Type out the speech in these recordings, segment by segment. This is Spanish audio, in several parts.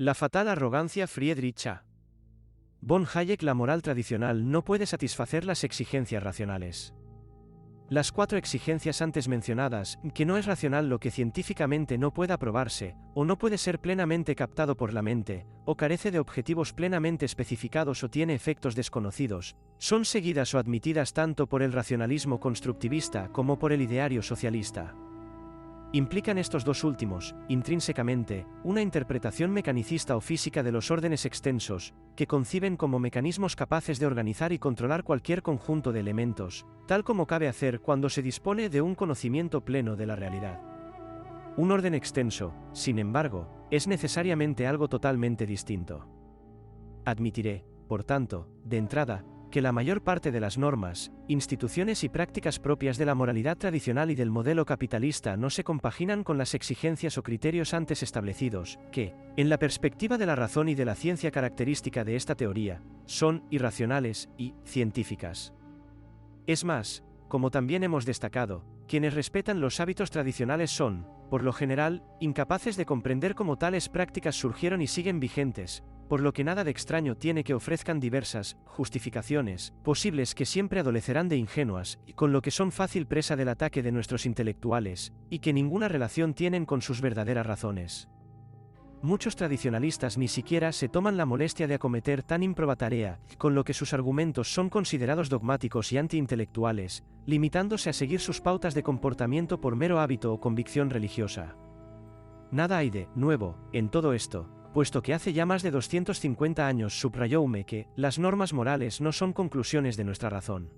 La fatal arrogancia Friedrich von Hayek. La moral tradicional no puede satisfacer las exigencias racionales. Las 4 exigencias antes mencionadas, que no es racional lo que científicamente no pueda probarse, o no puede ser plenamente captado por la mente, o carece de objetivos plenamente especificados o tiene efectos desconocidos, son seguidas o admitidas tanto por el racionalismo constructivista como por el ideario socialista. Implican estos dos últimos, intrínsecamente, una interpretación mecanicista o física de los órdenes extensos, que conciben como mecanismos capaces de organizar y controlar cualquier conjunto de elementos, tal como cabe hacer cuando se dispone de un conocimiento pleno de la realidad. Un orden extenso, sin embargo, es necesariamente algo totalmente distinto. Admitiré, por tanto, de entrada, que la mayor parte de las normas, instituciones y prácticas propias de la moralidad tradicional y del modelo capitalista no se compaginan con las exigencias o criterios antes establecidos, que, en la perspectiva de la razón y de la ciencia característica de esta teoría, son irracionales y científicas. Es más, como también hemos destacado, quienes respetan los hábitos tradicionales son, por lo general, incapaces de comprender cómo tales prácticas surgieron y siguen vigentes, por lo que nada de extraño tiene que ofrezcan diversas justificaciones posibles que siempre adolecerán de ingenuas, y con lo que son fácil presa del ataque de nuestros intelectuales, y que ninguna relación tienen con sus verdaderas razones. Muchos tradicionalistas ni siquiera se toman la molestia de acometer tan ímproba tarea, con lo que sus argumentos son considerados dogmáticos y antiintelectuales, limitándose a seguir sus pautas de comportamiento por mero hábito o convicción religiosa. Nada hay de nuevo en todo esto, puesto que hace ya más de 250 años subrayó Hume que las normas morales no son conclusiones de nuestra razón.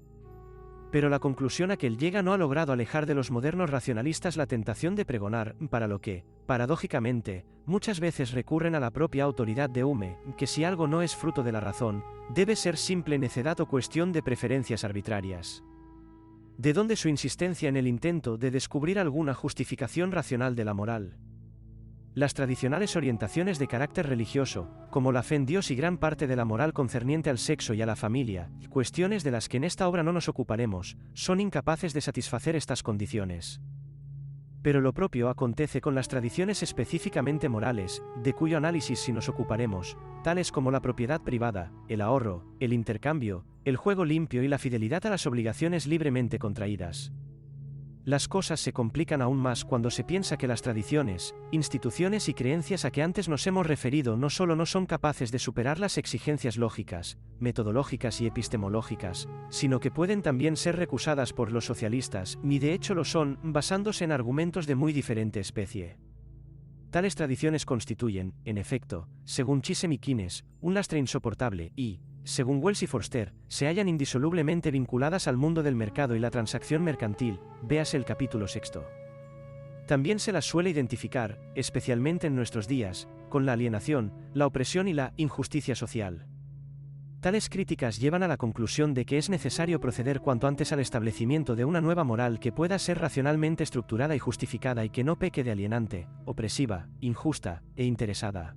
Pero la conclusión a que él llega no ha logrado alejar de los modernos racionalistas la tentación de pregonar, para lo que, paradójicamente, muchas veces recurren a la propia autoridad de Hume, que si algo no es fruto de la razón, debe ser simple necedad o cuestión de preferencias arbitrarias. ¿De dónde su insistencia en el intento de descubrir alguna justificación racional de la moral? Las tradicionales orientaciones de carácter religioso, como la fe en Dios y gran parte de la moral concerniente al sexo y a la familia, cuestiones de las que en esta obra no nos ocuparemos, son incapaces de satisfacer estas condiciones. Pero lo propio acontece con las tradiciones específicamente morales, de cuyo análisis sí nos ocuparemos, tales como la propiedad privada, el ahorro, el intercambio, el juego limpio y la fidelidad a las obligaciones libremente contraídas. Las cosas se complican aún más cuando se piensa que las tradiciones, instituciones y creencias a que antes nos hemos referido no solo no son capaces de superar las exigencias lógicas, metodológicas y epistemológicas, sino que pueden también ser recusadas por los socialistas, ni de hecho lo son, basándose en argumentos de muy diferente especie. Tales tradiciones constituyen, en efecto, según Chisholm y Keynes, un lastre insoportable y, según Wells y Forster, se hallan indisolublemente vinculadas al mundo del mercado y la transacción mercantil, véase el capítulo 6. También se las suele identificar, especialmente en nuestros días, con la alienación, la opresión y la injusticia social. Tales críticas llevan a la conclusión de que es necesario proceder cuanto antes al establecimiento de una nueva moral que pueda ser racionalmente estructurada y justificada y que no peque de alienante, opresiva, injusta e interesada.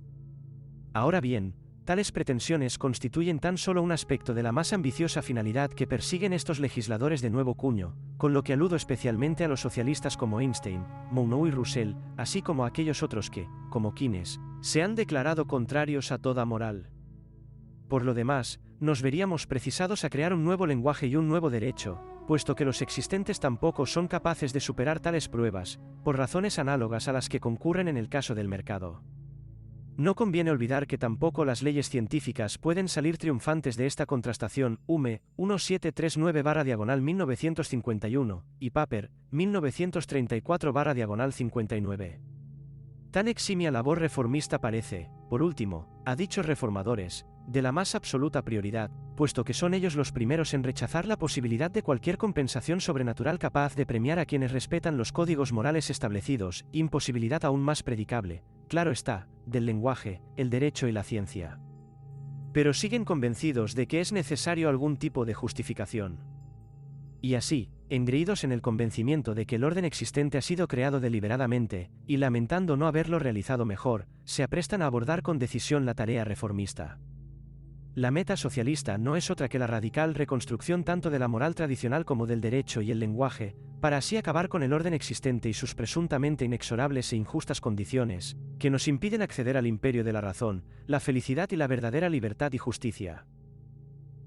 Ahora bien, tales pretensiones constituyen tan solo un aspecto de la más ambiciosa finalidad que persiguen estos legisladores de nuevo cuño, con lo que aludo especialmente a los socialistas como Einstein, Monod y Russell, así como a aquellos otros que, como Keynes, se han declarado contrarios a toda moral. Por lo demás, nos veríamos precisados a crear un nuevo lenguaje y un nuevo derecho, puesto que los existentes tampoco son capaces de superar tales pruebas, por razones análogas a las que concurren en el caso del mercado. No conviene olvidar que tampoco las leyes científicas pueden salir triunfantes de esta contrastación. Hume, 1739/1951, y Paper, 1934/59. Tan eximia labor reformista parece, por último, a dichos reformadores, de la más absoluta prioridad, puesto que son ellos los primeros en rechazar la posibilidad de cualquier compensación sobrenatural capaz de premiar a quienes respetan los códigos morales establecidos, imposibilidad aún más predicable, claro está, del lenguaje, el derecho y la ciencia. Pero siguen convencidos de que es necesario algún tipo de justificación. Y así, engreídos en el convencimiento de que el orden existente ha sido creado deliberadamente, y lamentando no haberlo realizado mejor, se aprestan a abordar con decisión la tarea reformista. La meta socialista no es otra que la radical reconstrucción tanto de la moral tradicional como del derecho y el lenguaje, para así acabar con el orden existente y sus presuntamente inexorables e injustas condiciones, que nos impiden acceder al imperio de la razón, la felicidad y la verdadera libertad y justicia.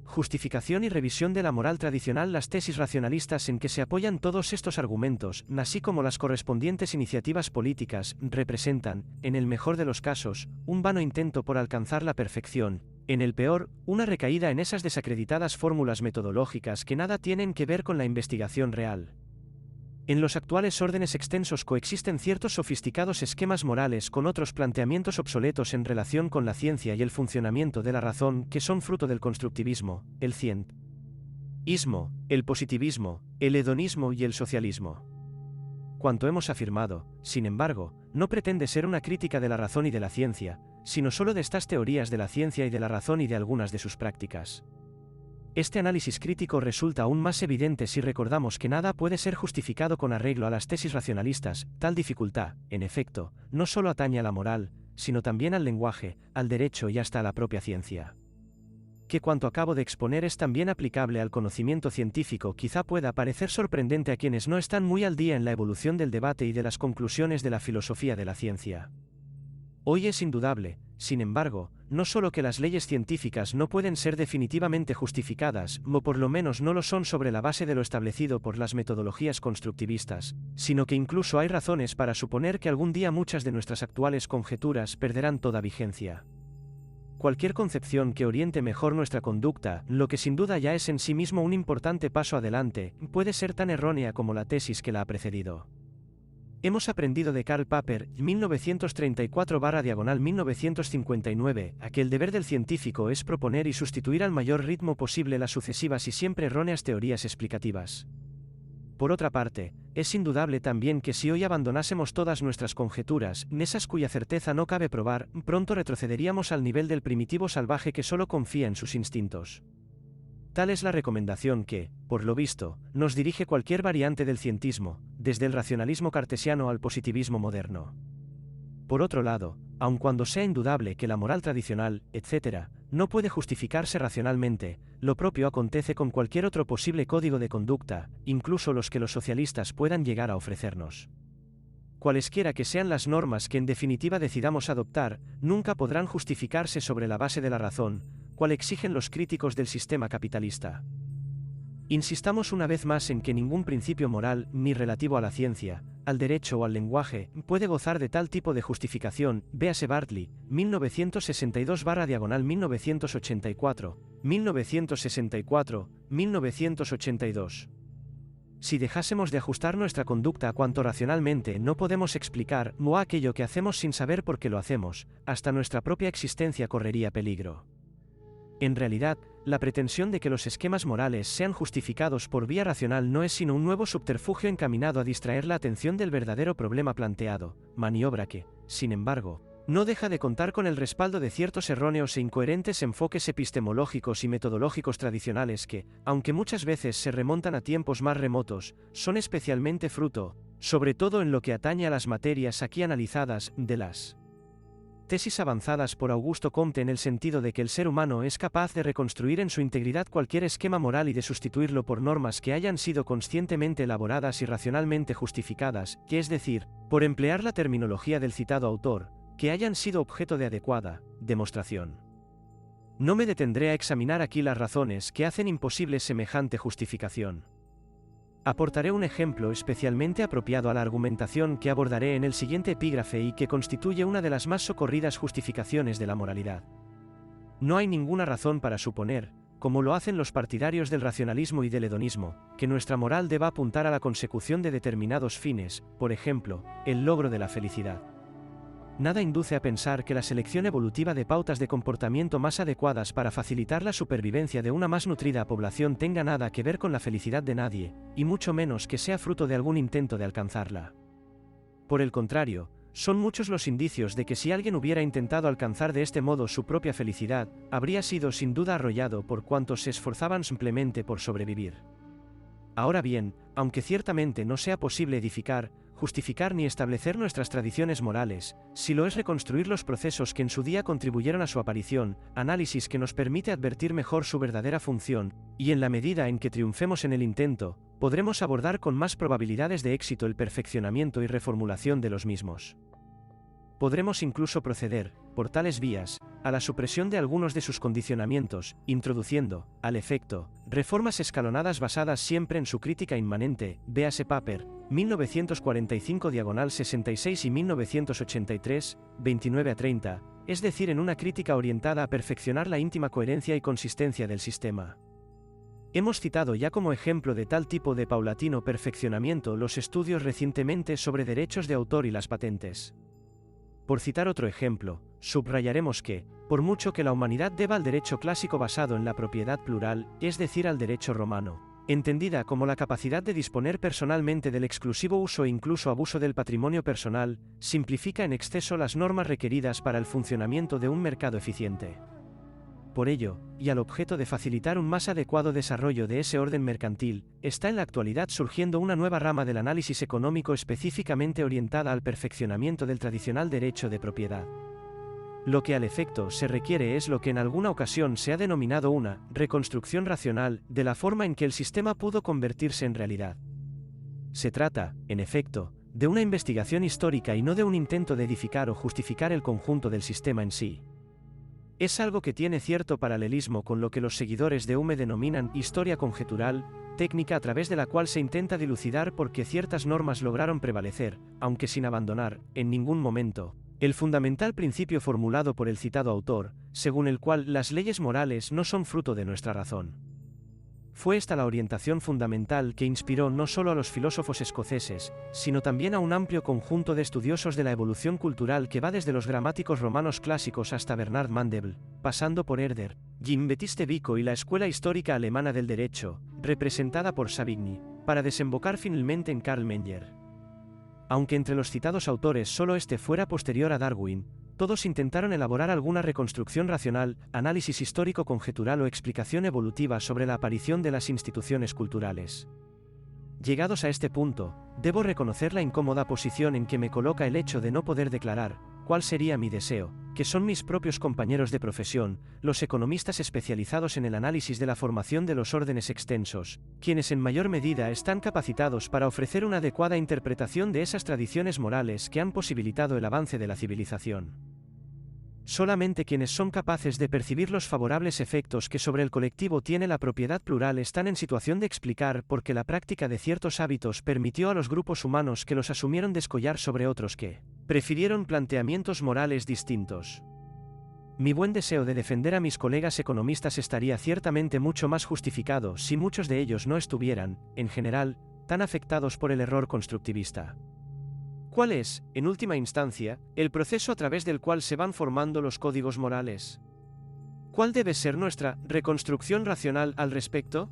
Justificación y revisión de la moral tradicional. Las tesis racionalistas en que se apoyan todos estos argumentos, así como las correspondientes iniciativas políticas, representan, en el mejor de los casos, un vano intento por alcanzar la perfección, en el peor, una recaída en esas desacreditadas fórmulas metodológicas que nada tienen que ver con la investigación real. En los actuales órdenes extensos coexisten ciertos sofisticados esquemas morales con otros planteamientos obsoletos en relación con la ciencia y el funcionamiento de la razón que son fruto del constructivismo, el cientismo, el positivismo, el hedonismo y el socialismo. Cuanto hemos afirmado, sin embargo, no pretende ser una crítica de la razón y de la ciencia, sino solo de estas teorías de la ciencia y de la razón y de algunas de sus prácticas. Este análisis crítico resulta aún más evidente si recordamos que nada puede ser justificado con arreglo a las tesis racionalistas. Tal dificultad, en efecto, no solo atañe a la moral, sino también al lenguaje, al derecho y hasta a la propia ciencia. Que cuanto acabo de exponer es también aplicable al conocimiento científico quizá pueda parecer sorprendente a quienes no están muy al día en la evolución del debate y de las conclusiones de la filosofía de la ciencia. Hoy es indudable, sin embargo, no solo que las leyes científicas no pueden ser definitivamente justificadas, o por lo menos no lo son sobre la base de lo establecido por las metodologías constructivistas, sino que incluso hay razones para suponer que algún día muchas de nuestras actuales conjeturas perderán toda vigencia. Cualquier concepción que oriente mejor nuestra conducta, lo que sin duda ya es en sí mismo un importante paso adelante, puede ser tan errónea como la tesis que la ha precedido. Hemos aprendido de Karl Popper, 1934/1959, a que el deber del científico es proponer y sustituir al mayor ritmo posible las sucesivas y siempre erróneas teorías explicativas. Por otra parte, es indudable también que si hoy abandonásemos todas nuestras conjeturas, esas cuya certeza no cabe probar, pronto retrocederíamos al nivel del primitivo salvaje que solo confía en sus instintos. Tal es la recomendación que, por lo visto, nos dirige cualquier variante del cientismo, desde el racionalismo cartesiano al positivismo moderno. Por otro lado, aun cuando sea indudable que la moral tradicional, etc., no puede justificarse racionalmente, lo propio acontece con cualquier otro posible código de conducta, incluso los que los socialistas puedan llegar a ofrecernos. Cualesquiera que sean las normas que en definitiva decidamos adoptar, nunca podrán justificarse sobre la base de la razón, cual exigen los críticos del sistema capitalista. Insistamos una vez más en que ningún principio moral, ni relativo a la ciencia, al derecho o al lenguaje, puede gozar de tal tipo de justificación. Véase Bartley, 1962/1984, 1964, 1982. Si dejásemos de ajustar nuestra conducta a cuanto racionalmente no podemos explicar, o a aquello que hacemos sin saber por qué lo hacemos, hasta nuestra propia existencia correría peligro. En realidad, la pretensión de que los esquemas morales sean justificados por vía racional no es sino un nuevo subterfugio encaminado a distraer la atención del verdadero problema planteado, maniobra que, sin embargo, no deja de contar con el respaldo de ciertos erróneos e incoherentes enfoques epistemológicos y metodológicos tradicionales que, aunque muchas veces se remontan a tiempos más remotos, son especialmente fruto, sobre todo en lo que atañe a las materias aquí analizadas, de las tesis avanzadas por Augusto Comte en el sentido de que el ser humano es capaz de reconstruir en su integridad cualquier esquema moral y de sustituirlo por normas que hayan sido conscientemente elaboradas y racionalmente justificadas, que es decir, por emplear la terminología del citado autor, que hayan sido objeto de adecuada demostración. No me detendré a examinar aquí las razones que hacen imposible semejante justificación. Aportaré un ejemplo especialmente apropiado a la argumentación que abordaré en el siguiente epígrafe y que constituye una de las más socorridas justificaciones de la moralidad. No hay ninguna razón para suponer, como lo hacen los partidarios del racionalismo y del hedonismo, que nuestra moral deba apuntar a la consecución de determinados fines, por ejemplo, el logro de la felicidad. Nada induce a pensar que la selección evolutiva de pautas de comportamiento más adecuadas para facilitar la supervivencia de una más nutrida población tenga nada que ver con la felicidad de nadie, y mucho menos que sea fruto de algún intento de alcanzarla. Por el contrario, son muchos los indicios de que si alguien hubiera intentado alcanzar de este modo su propia felicidad, habría sido sin duda arrollado por cuantos se esforzaban simplemente por sobrevivir. Ahora bien, aunque ciertamente no sea posible edificar, justificar ni establecer nuestras tradiciones morales, si lo es reconstruir los procesos que en su día contribuyeron a su aparición, análisis que nos permite advertir mejor su verdadera función, y en la medida en que triunfemos en el intento, podremos abordar con más probabilidades de éxito el perfeccionamiento y reformulación de los mismos. Podremos incluso proceder, por tales vías, a la supresión de algunos de sus condicionamientos, introduciendo, al efecto, reformas escalonadas basadas siempre en su crítica inmanente, véase Paper, 1945-66 y 1983, 29-30, es decir, en una crítica orientada a perfeccionar la íntima coherencia y consistencia del sistema. Hemos citado ya como ejemplo de tal tipo de paulatino perfeccionamiento los estudios recientemente sobre derechos de autor y las patentes. Por citar otro ejemplo, subrayaremos que, por mucho que la humanidad deba al derecho clásico basado en la propiedad plural, es decir, al derecho romano, entendida como la capacidad de disponer personalmente del exclusivo uso e incluso abuso del patrimonio personal, simplifica en exceso las normas requeridas para el funcionamiento de un mercado eficiente. Por ello, y al objeto de facilitar un más adecuado desarrollo de ese orden mercantil, está en la actualidad surgiendo una nueva rama del análisis económico específicamente orientada al perfeccionamiento del tradicional derecho de propiedad. Lo que al efecto se requiere es lo que en alguna ocasión se ha denominado una reconstrucción racional de la forma en que el sistema pudo convertirse en realidad. Se trata, en efecto, de una investigación histórica y no de un intento de edificar o justificar el conjunto del sistema en sí. Es algo que tiene cierto paralelismo con lo que los seguidores de Hume denominan historia conjetural, técnica a través de la cual se intenta dilucidar por qué ciertas normas lograron prevalecer, aunque sin abandonar, en ningún momento, el fundamental principio formulado por el citado autor, según el cual las leyes morales no son fruto de nuestra razón. Fue esta la orientación fundamental que inspiró no solo a los filósofos escoceses, sino también a un amplio conjunto de estudiosos de la evolución cultural que va desde los gramáticos romanos clásicos hasta Bernard Mandeville, pasando por Herder, Jean-Baptiste Vico y la escuela histórica alemana del derecho, representada por Savigny, para desembocar finalmente en Karl Menger. Aunque entre los citados autores solo este fuera posterior a Darwin, todos intentaron elaborar alguna reconstrucción racional, análisis histórico conjetural o explicación evolutiva sobre la aparición de las instituciones culturales. Llegados a este punto, debo reconocer la incómoda posición en que me coloca el hecho de no poder declarar cuál sería mi deseo, que son mis propios compañeros de profesión, los economistas especializados en el análisis de la formación de los órdenes extensos, quienes en mayor medida están capacitados para ofrecer una adecuada interpretación de esas tradiciones morales que han posibilitado el avance de la civilización. Solamente quienes son capaces de percibir los favorables efectos que sobre el colectivo tiene la propiedad plural están en situación de explicar por qué la práctica de ciertos hábitos permitió a los grupos humanos que los asumieron descollar sobre otros que prefirieron planteamientos morales distintos. Mi buen deseo de defender a mis colegas economistas estaría ciertamente mucho más justificado si muchos de ellos no estuvieran, en general, tan afectados por el error constructivista. ¿Cuál es, en última instancia, el proceso a través del cual se van formando los códigos morales? ¿Cuál debe ser nuestra reconstrucción racional al respecto?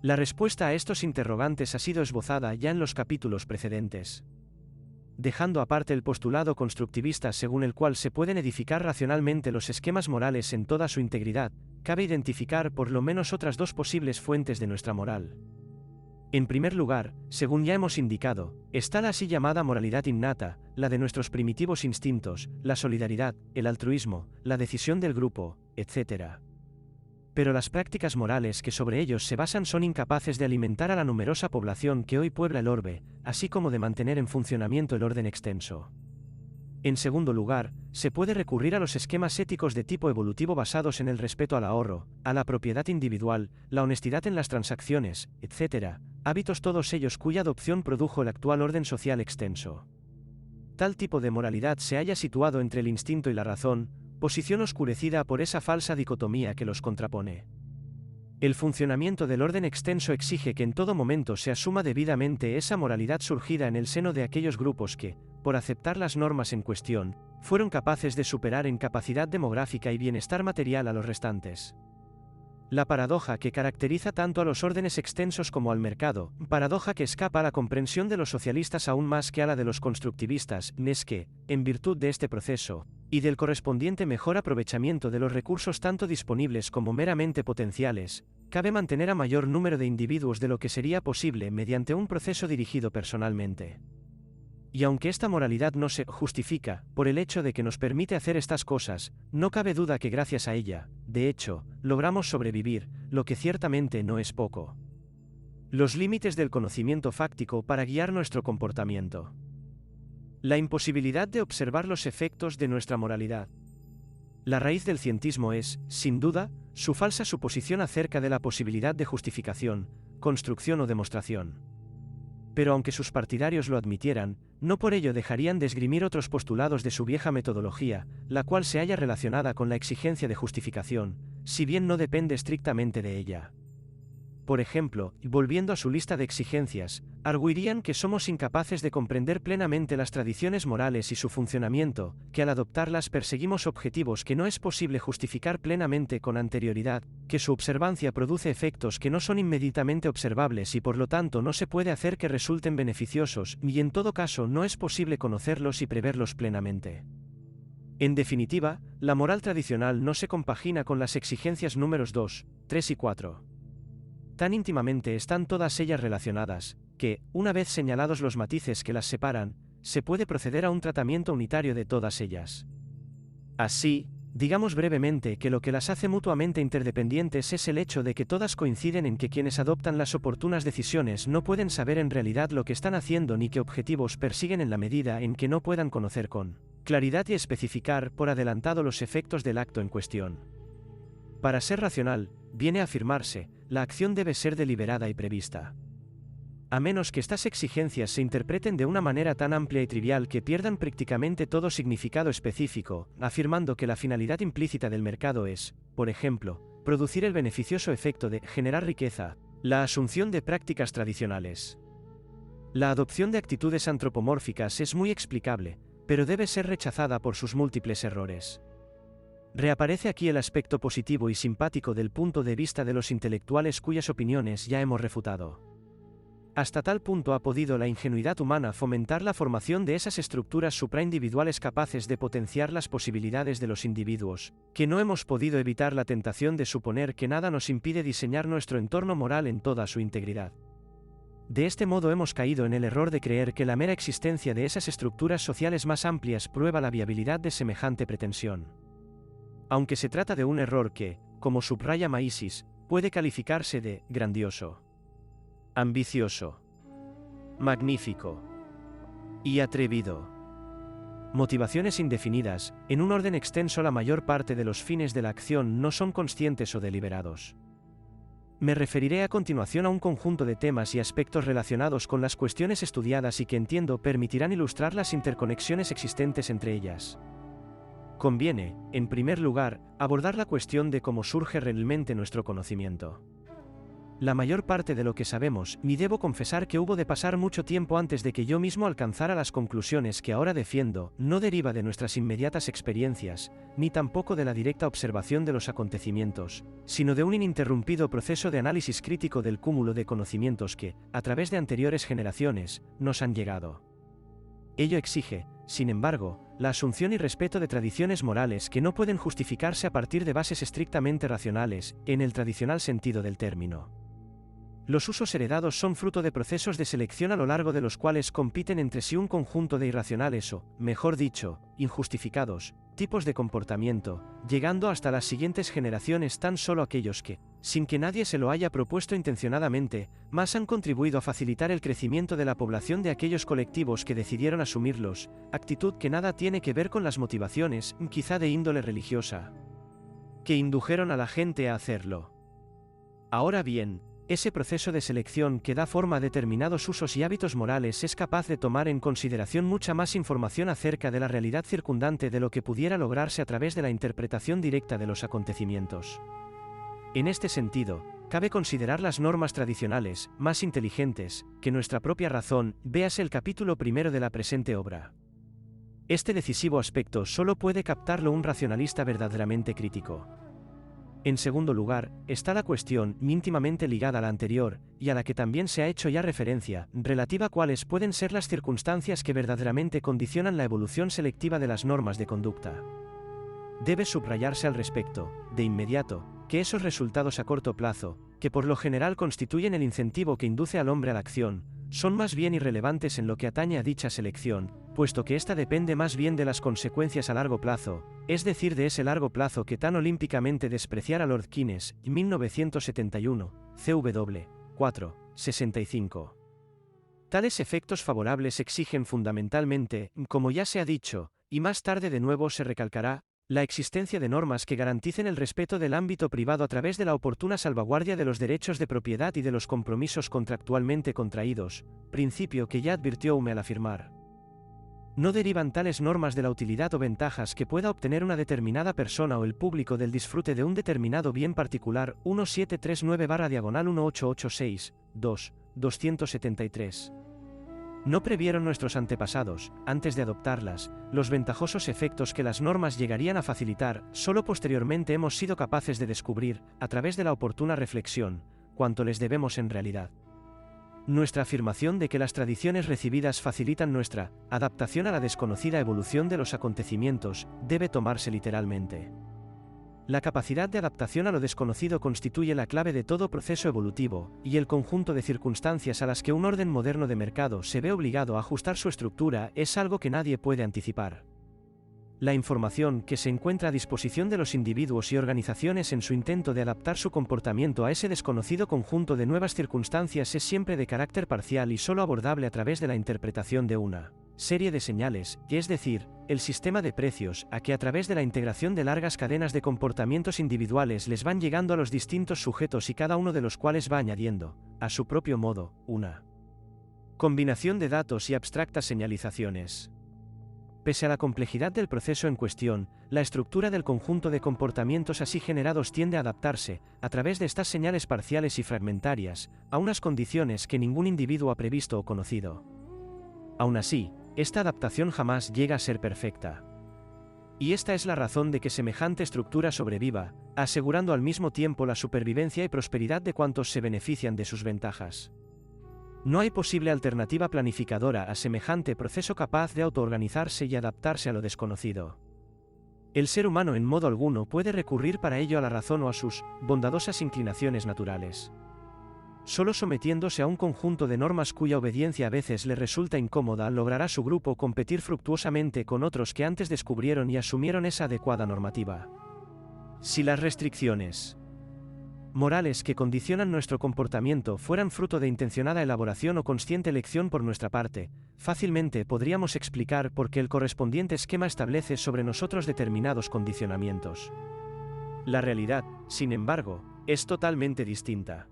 La respuesta a estos interrogantes ha sido esbozada ya en los capítulos precedentes. Dejando aparte el postulado constructivista según el cual se pueden edificar racionalmente los esquemas morales en toda su integridad, cabe identificar por lo menos otras dos posibles fuentes de nuestra moral. En primer lugar, según ya hemos indicado, está la así llamada moralidad innata, la de nuestros primitivos instintos, la solidaridad, el altruismo, la decisión del grupo, etc. Pero las prácticas morales que sobre ellos se basan son incapaces de alimentar a la numerosa población que hoy puebla el orbe, así como de mantener en funcionamiento el orden extenso. En segundo lugar, se puede recurrir a los esquemas éticos de tipo evolutivo basados en el respeto al ahorro, a la propiedad individual, la honestidad en las transacciones, etc., hábitos todos ellos cuya adopción produjo el actual orden social extenso. Tal tipo de moralidad se halla situado entre el instinto y la razón, posición oscurecida por esa falsa dicotomía que los contrapone. El funcionamiento del orden extenso exige que en todo momento se asuma debidamente esa moralidad surgida en el seno de aquellos grupos que, por aceptar las normas en cuestión, fueron capaces de superar en capacidad demográfica y bienestar material a los restantes. La paradoja que caracteriza tanto a los órdenes extensos como al mercado, paradoja que escapa a la comprensión de los socialistas aún más que a la de los constructivistas, es que, en virtud de este proceso, y del correspondiente mejor aprovechamiento de los recursos tanto disponibles como meramente potenciales, cabe mantener a mayor número de individuos de lo que sería posible mediante un proceso dirigido personalmente. Y aunque esta moralidad no se justifica por el hecho de que nos permite hacer estas cosas, no cabe duda que gracias a ella, de hecho, logramos sobrevivir, lo que ciertamente no es poco. Los límites del conocimiento fáctico para guiar nuestro comportamiento. La imposibilidad de observar los efectos de nuestra moralidad. La raíz del cientismo es, sin duda, su falsa suposición acerca de la posibilidad de justificación, construcción o demostración. Pero aunque sus partidarios lo admitieran, no por ello dejarían de esgrimir otros postulados de su vieja metodología, la cual se halla relacionada con la exigencia de justificación, si bien no depende estrictamente de ella. Por ejemplo, volviendo a su lista de exigencias, arguirían que somos incapaces de comprender plenamente las tradiciones morales y su funcionamiento, que al adoptarlas perseguimos objetivos que no es posible justificar plenamente con anterioridad, que su observancia produce efectos que no son inmediatamente observables y por lo tanto no se puede hacer que resulten beneficiosos, y en todo caso no es posible conocerlos y preverlos plenamente. En definitiva, la moral tradicional no se compagina con las exigencias números 2, 3 y 4. Tan íntimamente están todas ellas relacionadas, que, una vez señalados los matices que las separan, se puede proceder a un tratamiento unitario de todas ellas. Así, digamos brevemente que lo que las hace mutuamente interdependientes es el hecho de que todas coinciden en que quienes adoptan las oportunas decisiones no pueden saber en realidad lo que están haciendo ni qué objetivos persiguen en la medida en que no puedan conocer con claridad y especificar por adelantado los efectos del acto en cuestión. Para ser racional, viene a afirmarse, la acción debe ser deliberada y prevista. A menos que estas exigencias se interpreten de una manera tan amplia y trivial que pierdan prácticamente todo significado específico, afirmando que la finalidad implícita del mercado es, por ejemplo, producir el beneficioso efecto de generar riqueza, la asunción de prácticas tradicionales. La adopción de actitudes antropomórficas es muy explicable, pero debe ser rechazada por sus múltiples errores. Reaparece aquí el aspecto positivo y simpático del punto de vista de los intelectuales cuyas opiniones ya hemos refutado. Hasta tal punto ha podido la ingenuidad humana fomentar la formación de esas estructuras supraindividuales capaces de potenciar las posibilidades de los individuos, que no hemos podido evitar la tentación de suponer que nada nos impide diseñar nuestro entorno moral en toda su integridad. De este modo hemos caído en el error de creer que la mera existencia de esas estructuras sociales más amplias prueba la viabilidad de semejante pretensión. Aunque se trata de un error que, como subraya Maisis, puede calificarse de grandioso, ambicioso, magnífico y atrevido. Motivaciones indefinidas, en un orden extenso la mayor parte de los fines de la acción no son conscientes o deliberados. Me referiré a continuación a un conjunto de temas y aspectos relacionados con las cuestiones estudiadas y que entiendo permitirán ilustrar las interconexiones existentes entre ellas. Conviene, en primer lugar, abordar la cuestión de cómo surge realmente nuestro conocimiento. La mayor parte de lo que sabemos, y debo confesar que hubo de pasar mucho tiempo antes de que yo mismo alcanzara las conclusiones que ahora defiendo, no deriva de nuestras inmediatas experiencias, ni tampoco de la directa observación de los acontecimientos, sino de un ininterrumpido proceso de análisis crítico del cúmulo de conocimientos que, a través de anteriores generaciones, nos han llegado. Ello exige, sin embargo, la asunción y respeto de tradiciones morales que no pueden justificarse a partir de bases estrictamente racionales, en el tradicional sentido del término. Los usos heredados son fruto de procesos de selección a lo largo de los cuales compiten entre sí un conjunto de irracionales o, mejor dicho, injustificados, tipos de comportamiento, llegando hasta las siguientes generaciones tan solo aquellos que, sin que nadie se lo haya propuesto intencionadamente, más han contribuido a facilitar el crecimiento de la población de aquellos colectivos que decidieron asumirlos, actitud que nada tiene que ver con las motivaciones, quizá de índole religiosa, que indujeron a la gente a hacerlo. Ahora bien, ese proceso de selección que da forma a determinados usos y hábitos morales es capaz de tomar en consideración mucha más información acerca de la realidad circundante de lo que pudiera lograrse a través de la interpretación directa de los acontecimientos. En este sentido, cabe considerar las normas tradicionales, más inteligentes, que nuestra propia razón, véase el capítulo primero de la presente obra. Este decisivo aspecto solo puede captarlo un racionalista verdaderamente crítico. En segundo lugar, está la cuestión, íntimamente ligada a la anterior, y a la que también se ha hecho ya referencia, relativa a cuáles pueden ser las circunstancias que verdaderamente condicionan la evolución selectiva de las normas de conducta. Debe subrayarse al respecto, de inmediato, que esos resultados a corto plazo, que por lo general constituyen el incentivo que induce al hombre a la acción, son más bien irrelevantes en lo que atañe a dicha selección, puesto que ésta depende más bien de las consecuencias a largo plazo, es decir, de ese largo plazo que tan olímpicamente despreciara Lord Keynes, 1971, CW 4, 65. Tales efectos favorables exigen fundamentalmente, como ya se ha dicho, y más tarde de nuevo se recalcará, la existencia de normas que garanticen el respeto del ámbito privado a través de la oportuna salvaguardia de los derechos de propiedad y de los compromisos contractualmente contraídos, principio que ya advirtió Hume al afirmar: no derivan tales normas de la utilidad o ventajas que pueda obtener una determinada persona o el público del disfrute de un determinado bien particular. 1739/1886, 2, 273. No previeron nuestros antepasados, antes de adoptarlas, los ventajosos efectos que las normas llegarían a facilitar. Solo posteriormente hemos sido capaces de descubrir, a través de la oportuna reflexión, cuánto les debemos en realidad. Nuestra afirmación de que las tradiciones recibidas facilitan nuestra adaptación a la desconocida evolución de los acontecimientos debe tomarse literalmente. La capacidad de adaptación a lo desconocido constituye la clave de todo proceso evolutivo, y el conjunto de circunstancias a las que un orden moderno de mercado se ve obligado a ajustar su estructura es algo que nadie puede anticipar. La información que se encuentra a disposición de los individuos y organizaciones en su intento de adaptar su comportamiento a ese desconocido conjunto de nuevas circunstancias es siempre de carácter parcial y solo abordable a través de la interpretación de una serie de señales, es decir, el sistema de precios, a que a través de la integración de largas cadenas de comportamientos individuales les van llegando a los distintos sujetos y cada uno de los cuales va añadiendo, a su propio modo, una combinación de datos y abstractas señalizaciones. Pese a la complejidad del proceso en cuestión, la estructura del conjunto de comportamientos así generados tiende a adaptarse, a través de estas señales parciales y fragmentarias, a unas condiciones que ningún individuo ha previsto o conocido. Aún así, esta adaptación jamás llega a ser perfecta. Y esta es la razón de que semejante estructura sobreviva, asegurando al mismo tiempo la supervivencia y prosperidad de cuantos se benefician de sus ventajas. No hay posible alternativa planificadora a semejante proceso capaz de autoorganizarse y adaptarse a lo desconocido. El ser humano en modo alguno puede recurrir para ello a la razón o a sus bondadosas inclinaciones naturales. Solo sometiéndose a un conjunto de normas cuya obediencia a veces le resulta incómoda logrará su grupo competir fructuosamente con otros que antes descubrieron y asumieron esa adecuada normativa. Si las restricciones morales que condicionan nuestro comportamiento fueran fruto de intencionada elaboración o consciente elección por nuestra parte, fácilmente podríamos explicar por qué el correspondiente esquema establece sobre nosotros determinados condicionamientos. La realidad, sin embargo, es totalmente distinta.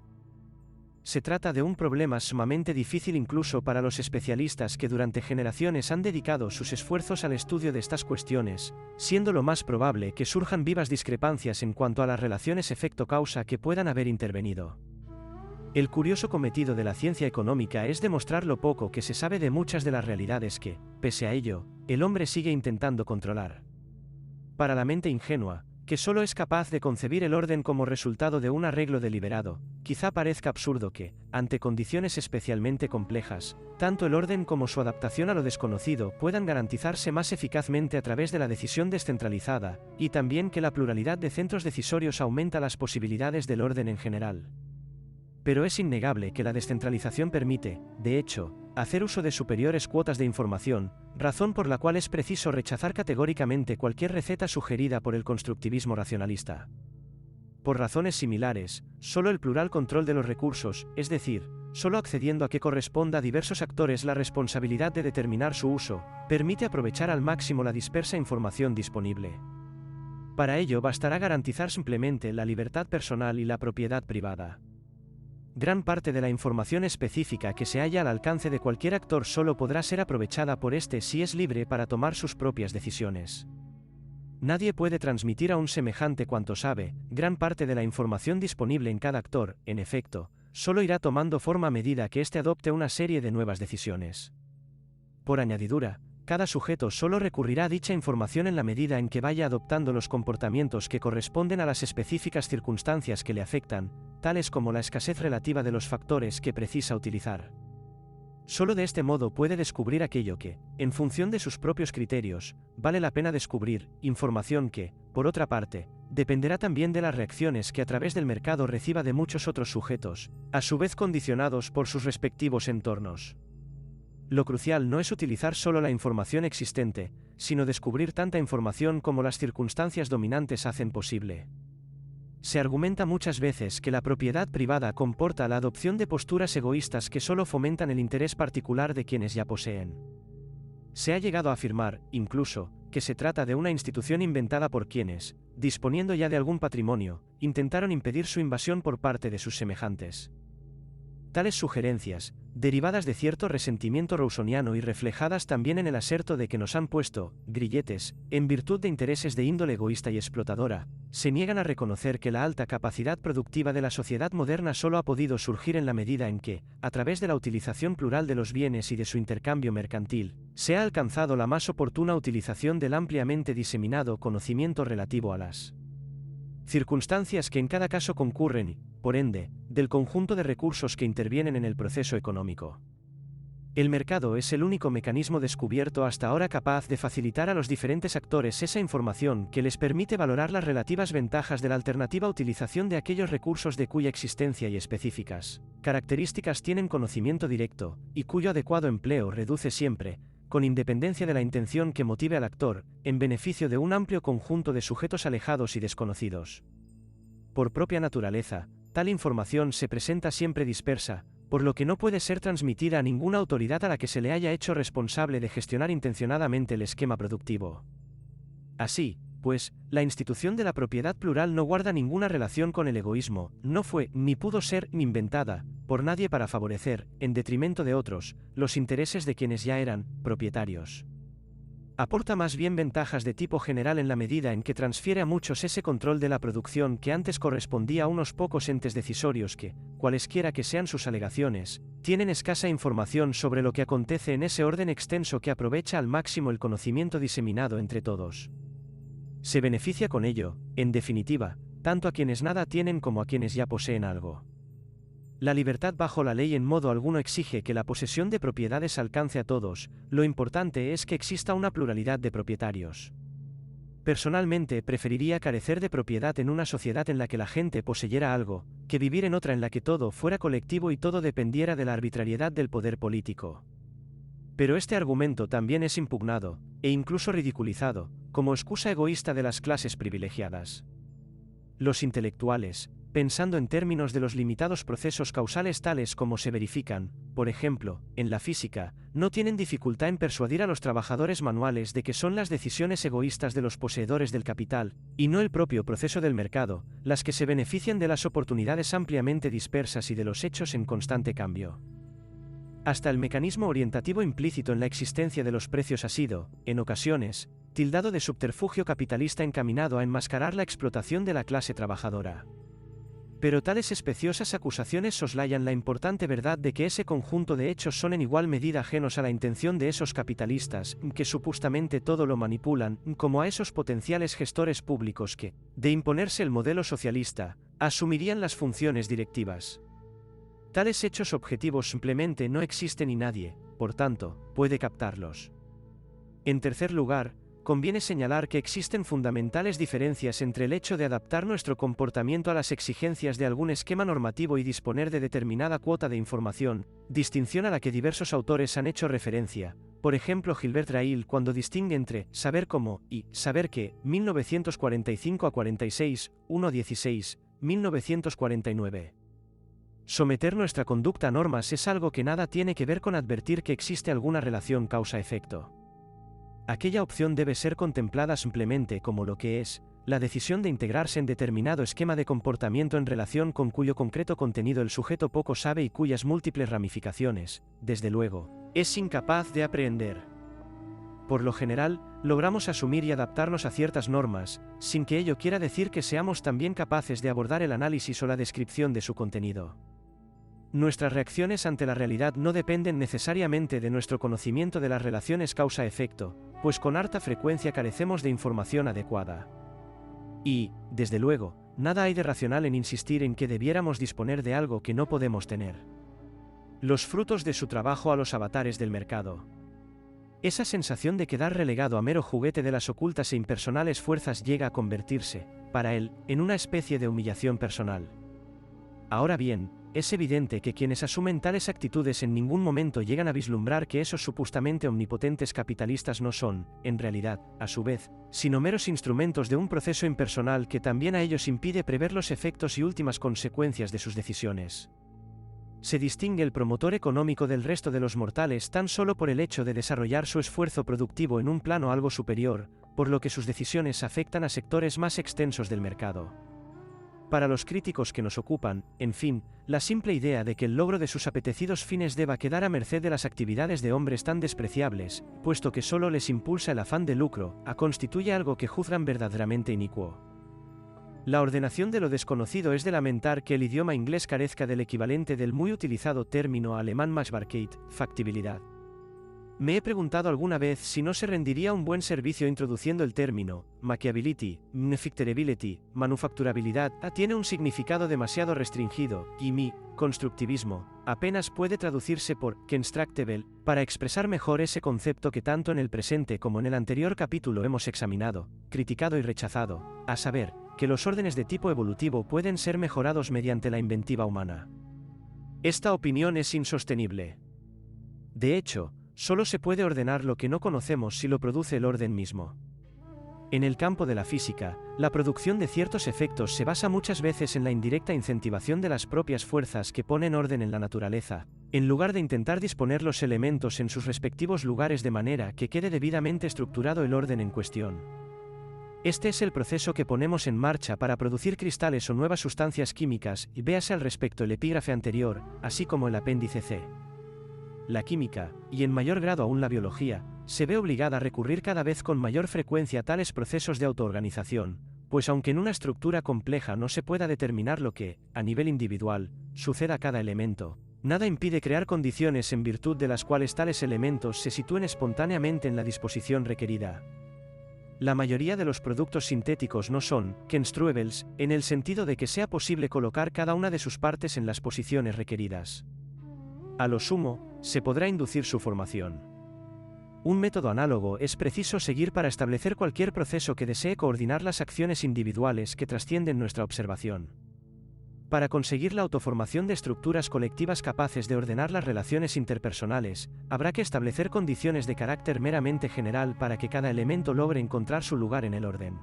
Se trata de un problema sumamente difícil incluso para los especialistas que durante generaciones han dedicado sus esfuerzos al estudio de estas cuestiones, siendo lo más probable que surjan vivas discrepancias en cuanto a las relaciones efecto-causa que puedan haber intervenido. El curioso cometido de la ciencia económica es demostrar lo poco que se sabe de muchas de las realidades que, pese a ello, el hombre sigue intentando controlar. Para la mente ingenua, que solo es capaz de concebir el orden como resultado de un arreglo deliberado, quizá parezca absurdo que, ante condiciones especialmente complejas, tanto el orden como su adaptación a lo desconocido puedan garantizarse más eficazmente a través de la decisión descentralizada, y también que la pluralidad de centros decisorios aumenta las posibilidades del orden en general. Pero es innegable que la descentralización permite, de hecho, hacer uso de superiores cuotas de información, razón por la cual es preciso rechazar categóricamente cualquier receta sugerida por el constructivismo racionalista. Por razones similares, solo el plural control de los recursos, es decir, solo accediendo a que corresponda a diversos actores la responsabilidad de determinar su uso, permite aprovechar al máximo la dispersa información disponible. Para ello bastará garantizar simplemente la libertad personal y la propiedad privada. Gran parte de la información específica que se halla al alcance de cualquier actor solo podrá ser aprovechada por éste si es libre para tomar sus propias decisiones. Nadie puede transmitir a un semejante cuanto sabe, gran parte de la información disponible en cada actor, en efecto, solo irá tomando forma a medida que éste adopte una serie de nuevas decisiones. Por añadidura, cada sujeto solo recurrirá a dicha información en la medida en que vaya adoptando los comportamientos que corresponden a las específicas circunstancias que le afectan, tales como la escasez relativa de los factores que precisa utilizar. Solo de este modo puede descubrir aquello que, en función de sus propios criterios, vale la pena descubrir, información que, por otra parte, dependerá también de las reacciones que a través del mercado reciba de muchos otros sujetos, a su vez condicionados por sus respectivos entornos. Lo crucial no es utilizar solo la información existente, sino descubrir tanta información como las circunstancias dominantes hacen posible. Se argumenta muchas veces que la propiedad privada comporta la adopción de posturas egoístas que solo fomentan el interés particular de quienes ya poseen. Se ha llegado a afirmar, incluso, que se trata de una institución inventada por quienes, disponiendo ya de algún patrimonio, intentaron impedir su invasión por parte de sus semejantes. Tales sugerencias, derivadas de cierto resentimiento rousoniano y reflejadas también en el aserto de que nos han puesto, grilletes, en virtud de intereses de índole egoísta y explotadora, se niegan a reconocer que la alta capacidad productiva de la sociedad moderna solo ha podido surgir en la medida en que, a través de la utilización plural de los bienes y de su intercambio mercantil, se ha alcanzado la más oportuna utilización del ampliamente diseminado conocimiento relativo a las circunstancias que en cada caso concurren, por ende, del conjunto de recursos que intervienen en el proceso económico. El mercado es el único mecanismo descubierto hasta ahora capaz de facilitar a los diferentes actores esa información que les permite valorar las relativas ventajas de la alternativa utilización de aquellos recursos de cuya existencia y específicas características tienen conocimiento directo, y cuyo adecuado empleo reduce siempre, con independencia de la intención que motive al actor, en beneficio de un amplio conjunto de sujetos alejados y desconocidos. Por propia naturaleza, tal información se presenta siempre dispersa, por lo que no puede ser transmitida a ninguna autoridad a la que se le haya hecho responsable de gestionar intencionadamente el esquema productivo. Así, pues, la institución de la propiedad plural no guarda ninguna relación con el egoísmo, no fue, ni pudo ser, inventada, por nadie para favorecer, en detrimento de otros, los intereses de quienes ya eran propietarios. Aporta más bien ventajas de tipo general en la medida en que transfiere a muchos ese control de la producción que antes correspondía a unos pocos entes decisorios que, cualesquiera que sean sus alegaciones, tienen escasa información sobre lo que acontece en ese orden extenso que aprovecha al máximo el conocimiento diseminado entre todos. Se beneficia con ello, en definitiva, tanto a quienes nada tienen como a quienes ya poseen algo. La libertad bajo la ley en modo alguno exige que la posesión de propiedades alcance a todos, lo importante es que exista una pluralidad de propietarios. Personalmente preferiría carecer de propiedad en una sociedad en la que la gente poseyera algo, que vivir en otra en la que todo fuera colectivo y todo dependiera de la arbitrariedad del poder político. Pero este argumento también es impugnado, e incluso ridiculizado, como excusa egoísta de las clases privilegiadas. Los intelectuales, pensando en términos de los limitados procesos causales tales como se verifican, por ejemplo, en la física, no tienen dificultad en persuadir a los trabajadores manuales de que son las decisiones egoístas de los poseedores del capital, y no el propio proceso del mercado, las que se benefician de las oportunidades ampliamente dispersas y de los hechos en constante cambio. Hasta el mecanismo orientativo implícito en la existencia de los precios ha sido, en ocasiones, tildado de subterfugio capitalista encaminado a enmascarar la explotación de la clase trabajadora. Pero tales especiosas acusaciones soslayan la importante verdad de que ese conjunto de hechos son en igual medida ajenos a la intención de esos capitalistas, que supustamente todo lo manipulan, como a esos potenciales gestores públicos que, de imponerse el modelo socialista, asumirían las funciones directivas. Tales hechos objetivos simplemente no existen y nadie, por tanto, puede captarlos. En tercer lugar, conviene señalar que existen fundamentales diferencias entre el hecho de adaptar nuestro comportamiento a las exigencias de algún esquema normativo y disponer de determinada cuota de información, distinción a la que diversos autores han hecho referencia, por ejemplo Gilbert Ryle cuando distingue entre saber cómo y saber qué, 1945 a 46, 1-16, 1949. Someter nuestra conducta a normas es algo que nada tiene que ver con advertir que existe alguna relación causa-efecto. Aquella opción debe ser contemplada simplemente como lo que es, la decisión de integrarse en determinado esquema de comportamiento en relación con cuyo concreto contenido el sujeto poco sabe y cuyas múltiples ramificaciones, desde luego, es incapaz de aprehender. Por lo general, logramos asumir y adaptarnos a ciertas normas, sin que ello quiera decir que seamos también capaces de abordar el análisis o la descripción de su contenido. Nuestras reacciones ante la realidad no dependen necesariamente de nuestro conocimiento de las relaciones causa-efecto, pues con harta frecuencia carecemos de información adecuada. Y, desde luego, nada hay de racional en insistir en que debiéramos disponer de algo que no podemos tener. Los frutos de su trabajo a los avatares del mercado. Esa sensación de quedar relegado a mero juguete de las ocultas e impersonales fuerzas llega a convertirse, para él, en una especie de humillación personal. Ahora bien, es evidente que quienes asumen tales actitudes en ningún momento llegan a vislumbrar que esos supuestamente omnipotentes capitalistas no son, en realidad, a su vez, sino meros instrumentos de un proceso impersonal que también a ellos impide prever los efectos y últimas consecuencias de sus decisiones. Se distingue el promotor económico del resto de los mortales tan solo por el hecho de desarrollar su esfuerzo productivo en un plano algo superior, por lo que sus decisiones afectan a sectores más extensos del mercado. Para los críticos que nos ocupan, en fin, la simple idea de que el logro de sus apetecidos fines deba quedar a merced de las actividades de hombres tan despreciables, puesto que solo les impulsa el afán de lucro, constituye algo que juzgan verdaderamente inicuo. La ordenación de lo desconocido es de lamentar que el idioma inglés carezca del equivalente del muy utilizado término alemán Machbarkeit, factibilidad. Me he preguntado alguna vez si no se rendiría un buen servicio introduciendo el término machiability, manufacturability, manufacturabilidad, tiene un significado demasiado restringido, y mi constructivismo apenas puede traducirse por constructible, para expresar mejor ese concepto que tanto en el presente como en el anterior capítulo hemos examinado, criticado y rechazado, a saber, que los órdenes de tipo evolutivo pueden ser mejorados mediante la inventiva humana. Esta opinión es insostenible. De hecho, solo se puede ordenar lo que no conocemos si lo produce el orden mismo. En el campo de la física, la producción de ciertos efectos se basa muchas veces en la indirecta incentivación de las propias fuerzas que ponen orden en la naturaleza, en lugar de intentar disponer los elementos en sus respectivos lugares de manera que quede debidamente estructurado el orden en cuestión. Este es el proceso que ponemos en marcha para producir cristales o nuevas sustancias químicas, y véase al respecto el epígrafe anterior, así como el apéndice C. La química, y en mayor grado aún la biología, se ve obligada a recurrir cada vez con mayor frecuencia a tales procesos de autoorganización, pues aunque en una estructura compleja no se pueda determinar lo que, a nivel individual, suceda a cada elemento, nada impide crear condiciones en virtud de las cuales tales elementos se sitúen espontáneamente en la disposición requerida. La mayoría de los productos sintéticos no son construables, en el sentido de que sea posible colocar cada una de sus partes en las posiciones requeridas. A lo sumo, se podrá inducir su formación. Un método análogo es preciso seguir para establecer cualquier proceso que desee coordinar las acciones individuales que trascienden nuestra observación. Para conseguir la autoformación de estructuras colectivas capaces de ordenar las relaciones interpersonales, habrá que establecer condiciones de carácter meramente general para que cada elemento logre encontrar su lugar en el orden.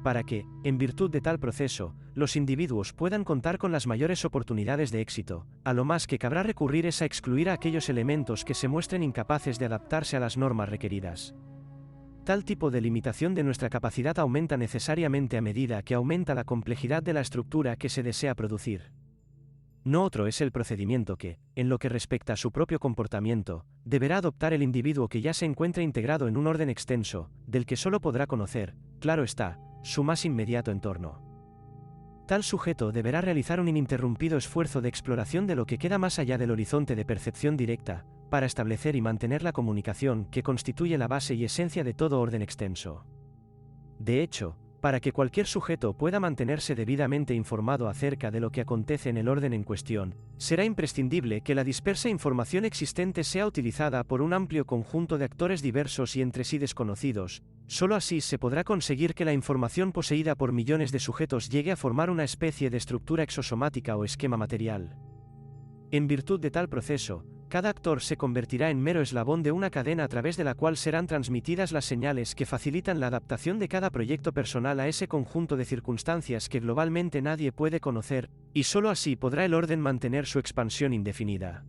Para que, en virtud de tal proceso, los individuos puedan contar con las mayores oportunidades de éxito, a lo más que cabrá recurrir es a excluir a aquellos elementos que se muestren incapaces de adaptarse a las normas requeridas. Tal tipo de limitación de nuestra capacidad aumenta necesariamente a medida que aumenta la complejidad de la estructura que se desea producir. No otro es el procedimiento que, en lo que respecta a su propio comportamiento, deberá adoptar el individuo que ya se encuentre integrado en un orden extenso, del que solo podrá conocer, claro está, su más inmediato entorno. Tal sujeto deberá realizar un ininterrumpido esfuerzo de exploración de lo que queda más allá del horizonte de percepción directa, para establecer y mantener la comunicación que constituye la base y esencia de todo orden extenso. De hecho, para que cualquier sujeto pueda mantenerse debidamente informado acerca de lo que acontece en el orden en cuestión, será imprescindible que la dispersa información existente sea utilizada por un amplio conjunto de actores diversos y entre sí desconocidos. Solo así se podrá conseguir que la información poseída por millones de sujetos llegue a formar una especie de estructura exosomática o esquema material. En virtud de tal proceso, cada actor se convertirá en mero eslabón de una cadena a través de la cual serán transmitidas las señales que facilitan la adaptación de cada proyecto personal a ese conjunto de circunstancias que globalmente nadie puede conocer, y solo así podrá el orden mantener su expansión indefinida.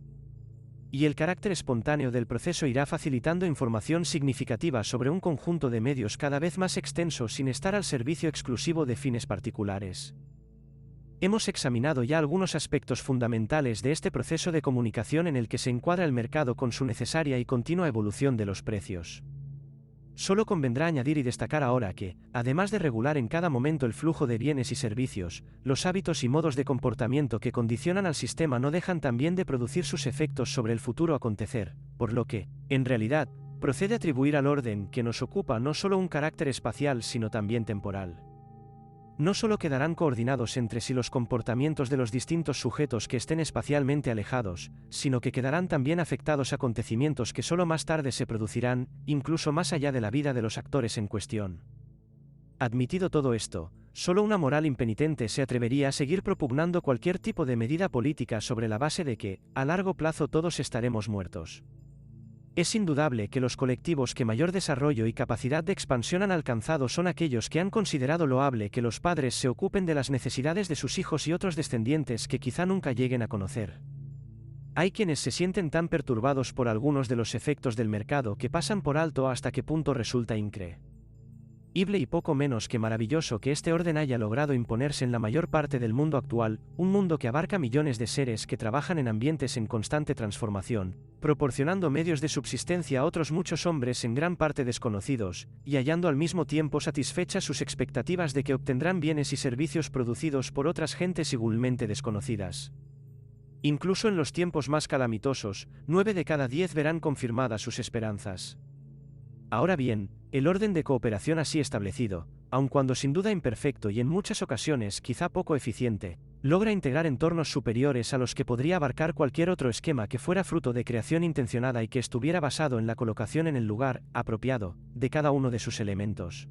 Y el carácter espontáneo del proceso irá facilitando información significativa sobre un conjunto de medios cada vez más extenso sin estar al servicio exclusivo de fines particulares. Hemos examinado ya algunos aspectos fundamentales de este proceso de comunicación en el que se encuadra el mercado con su necesaria y continua evolución de los precios. Solo convendrá añadir y destacar ahora que, además de regular en cada momento el flujo de bienes y servicios, los hábitos y modos de comportamiento que condicionan al sistema no dejan también de producir sus efectos sobre el futuro acontecer, por lo que, en realidad, procede atribuir al orden que nos ocupa no solo un carácter espacial sino también temporal. No solo quedarán coordinados entre sí los comportamientos de los distintos sujetos que estén espacialmente alejados, sino que quedarán también afectados acontecimientos que solo más tarde se producirán, incluso más allá de la vida de los actores en cuestión. Admitido todo esto, solo una moral impenitente se atrevería a seguir propugnando cualquier tipo de medida política sobre la base de que, a largo plazo todos estaremos muertos. Es indudable que los colectivos que mayor desarrollo y capacidad de expansión han alcanzado son aquellos que han considerado loable que los padres se ocupen de las necesidades de sus hijos y otros descendientes que quizá nunca lleguen a conocer. Hay quienes se sienten tan perturbados por algunos de los efectos del mercado que pasan por alto hasta qué punto resulta increíble y poco menos que maravilloso que este orden haya logrado imponerse en la mayor parte del mundo actual, un mundo que abarca millones de seres que trabajan en ambientes en constante transformación, proporcionando medios de subsistencia a otros muchos hombres en gran parte desconocidos, y hallando al mismo tiempo satisfechas sus expectativas de que obtendrán bienes y servicios producidos por otras gentes igualmente desconocidas. Incluso en los tiempos más calamitosos, 9 de cada 10 verán confirmadas sus esperanzas. Ahora bien, el orden de cooperación así establecido, aun cuando sin duda imperfecto y en muchas ocasiones quizá poco eficiente, logra integrar entornos superiores a los que podría abarcar cualquier otro esquema que fuera fruto de creación intencionada y que estuviera basado en la colocación en el lugar apropiado de cada uno de sus elementos.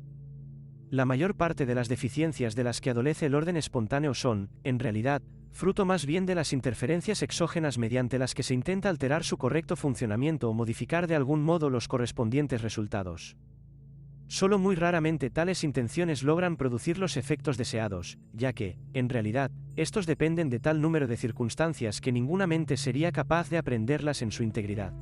La mayor parte de las deficiencias de las que adolece el orden espontáneo son, en realidad, fruto más bien de las interferencias exógenas mediante las que se intenta alterar su correcto funcionamiento o modificar de algún modo los correspondientes resultados. Solo muy raramente tales intenciones logran producir los efectos deseados, ya que, en realidad, estos dependen de tal número de circunstancias que ninguna mente sería capaz de aprenderlas en su integridad.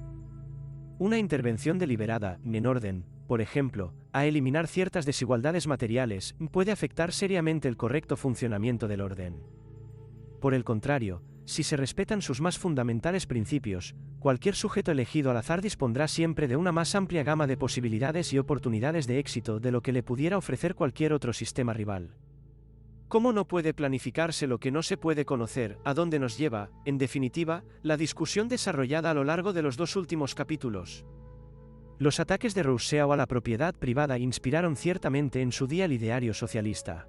Una intervención deliberada, en orden, por ejemplo, a eliminar ciertas desigualdades materiales, puede afectar seriamente el correcto funcionamiento del orden. Por el contrario, si se respetan sus más fundamentales principios, cualquier sujeto elegido al azar dispondrá siempre de una más amplia gama de posibilidades y oportunidades de éxito de lo que le pudiera ofrecer cualquier otro sistema rival. ¿Cómo no puede planificarse lo que no se puede conocer? ¿A dónde nos lleva, en definitiva, la discusión desarrollada a lo largo de los 2 últimos capítulos? Los ataques de Rousseau a la propiedad privada inspiraron ciertamente en su día el ideario socialista.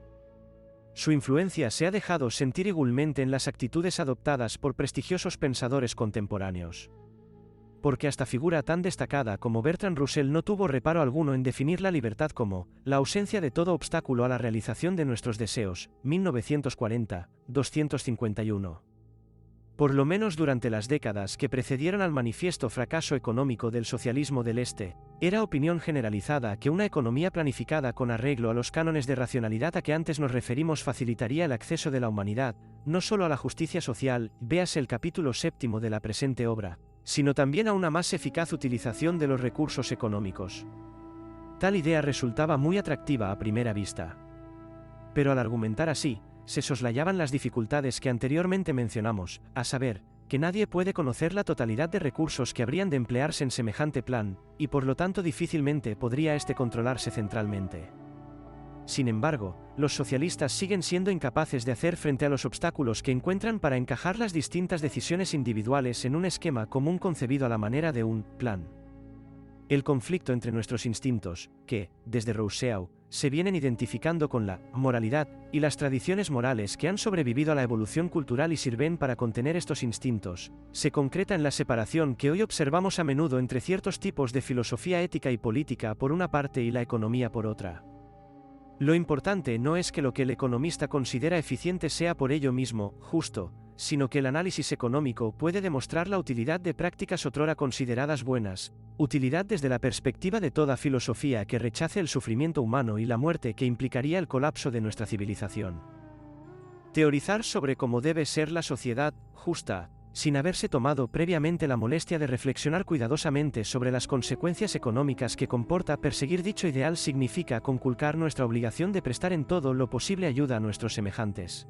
Su influencia se ha dejado sentir igualmente en las actitudes adoptadas por prestigiosos pensadores contemporáneos. Porque hasta figura tan destacada como Bertrand Russell no tuvo reparo alguno en definir la libertad como la ausencia de todo obstáculo a la realización de nuestros deseos, 1940, 251. Por lo menos durante las décadas que precedieron al manifiesto fracaso económico del socialismo del Este, era opinión generalizada que una economía planificada con arreglo a los cánones de racionalidad a que antes nos referimos facilitaría el acceso de la humanidad, no solo a la justicia social, véase el capítulo 7 de la presente obra, sino también a una más eficaz utilización de los recursos económicos. Tal idea resultaba muy atractiva a primera vista. Pero al argumentar así, se soslayaban las dificultades que anteriormente mencionamos, a saber, que nadie puede conocer la totalidad de recursos que habrían de emplearse en semejante plan, y por lo tanto difícilmente podría éste controlarse centralmente. Sin embargo, los socialistas siguen siendo incapaces de hacer frente a los obstáculos que encuentran para encajar las distintas decisiones individuales en un esquema común concebido a la manera de un plan. El conflicto entre nuestros instintos, que, desde Rousseau, se vienen identificando con la moralidad y las tradiciones morales que han sobrevivido a la evolución cultural y sirven para contener estos instintos, se concreta en la separación que hoy observamos a menudo entre ciertos tipos de filosofía ética y política por una parte y la economía por otra. Lo importante no es que lo que el economista considera eficiente sea por ello mismo justo, sino que el análisis económico puede demostrar la utilidad de prácticas otrora consideradas buenas, utilidad desde la perspectiva de toda filosofía que rechace el sufrimiento humano y la muerte que implicaría el colapso de nuestra civilización. Teorizar sobre cómo debe ser la sociedad justa, sin haberse tomado previamente la molestia de reflexionar cuidadosamente sobre las consecuencias económicas que comporta perseguir dicho ideal, significa conculcar nuestra obligación de prestar en todo lo posible ayuda a nuestros semejantes.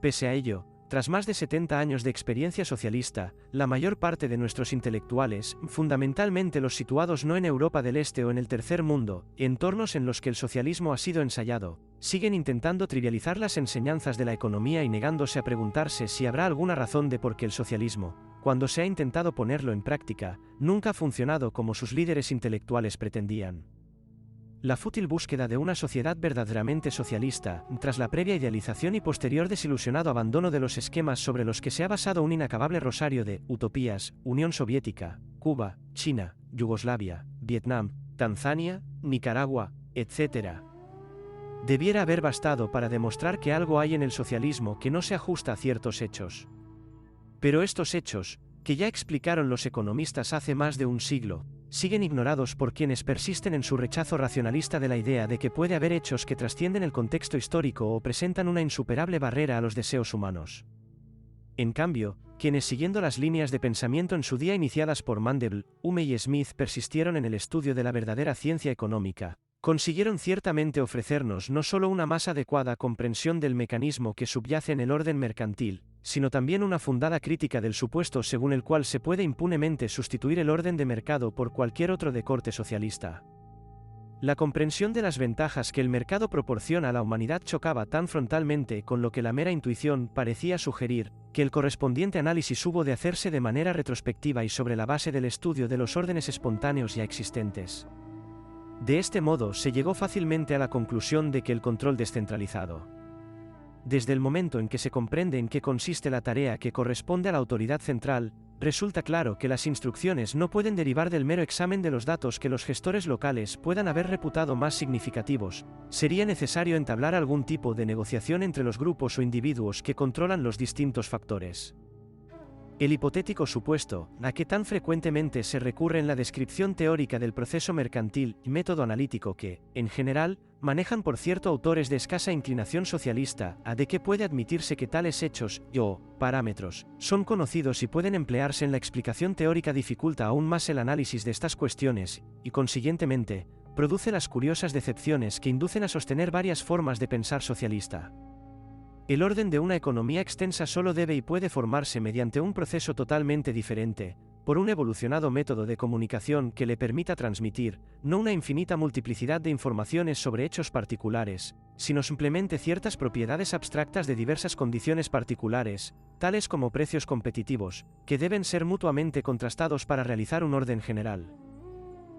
Pese a ello, tras más de 70 años de experiencia socialista, la mayor parte de nuestros intelectuales, fundamentalmente los situados no en Europa del Este o en el Tercer Mundo, entornos en los que el socialismo ha sido ensayado, siguen intentando trivializar las enseñanzas de la economía y negándose a preguntarse si habrá alguna razón de por qué el socialismo, cuando se ha intentado ponerlo en práctica, nunca ha funcionado como sus líderes intelectuales pretendían. La fútil búsqueda de una sociedad verdaderamente socialista, tras la previa idealización y posterior desilusionado abandono de los esquemas sobre los que se ha basado un inacabable rosario de utopías, Unión Soviética, Cuba, China, Yugoslavia, Vietnam, Tanzania, Nicaragua, etc., debiera haber bastado para demostrar que algo hay en el socialismo que no se ajusta a ciertos hechos. Pero estos hechos, que ya explicaron los economistas hace más de un siglo, siguen ignorados por quienes persisten en su rechazo racionalista de la idea de que puede haber hechos que trascienden el contexto histórico o presentan una insuperable barrera a los deseos humanos. En cambio, quienes siguiendo las líneas de pensamiento en su día iniciadas por Mandel, Hume y Smith persistieron en el estudio de la verdadera ciencia económica, consiguieron ciertamente ofrecernos no solo una más adecuada comprensión del mecanismo que subyace en el orden mercantil, sino también una fundada crítica del supuesto según el cual se puede impunemente sustituir el orden de mercado por cualquier otro de corte socialista. La comprensión de las ventajas que el mercado proporciona a la humanidad chocaba tan frontalmente con lo que la mera intuición parecía sugerir, que el correspondiente análisis hubo de hacerse de manera retrospectiva y sobre la base del estudio de los órdenes espontáneos ya existentes. De este modo se llegó fácilmente a la conclusión de que el control descentralizado, desde el momento en que se comprende en qué consiste la tarea que corresponde a la autoridad central, resulta claro que las instrucciones no pueden derivar del mero examen de los datos que los gestores locales puedan haber reputado más significativos. Sería necesario entablar algún tipo de negociación entre los grupos o individuos que controlan los distintos factores. El hipotético supuesto, a que tan frecuentemente se recurre en la descripción teórica del proceso mercantil y método analítico que, en general, manejan por cierto autores de escasa inclinación socialista, a de que puede admitirse que tales hechos, o parámetros, son conocidos y pueden emplearse en la explicación teórica dificulta aún más el análisis de estas cuestiones, y consiguientemente, produce las curiosas decepciones que inducen a sostener varias formas de pensar socialista. El orden de una economía extensa solo debe y puede formarse mediante un proceso totalmente diferente, por un evolucionado método de comunicación que le permita transmitir, no una infinita multiplicidad de informaciones sobre hechos particulares, sino simplemente ciertas propiedades abstractas de diversas condiciones particulares, tales como precios competitivos, que deben ser mutuamente contrastados para realizar un orden general.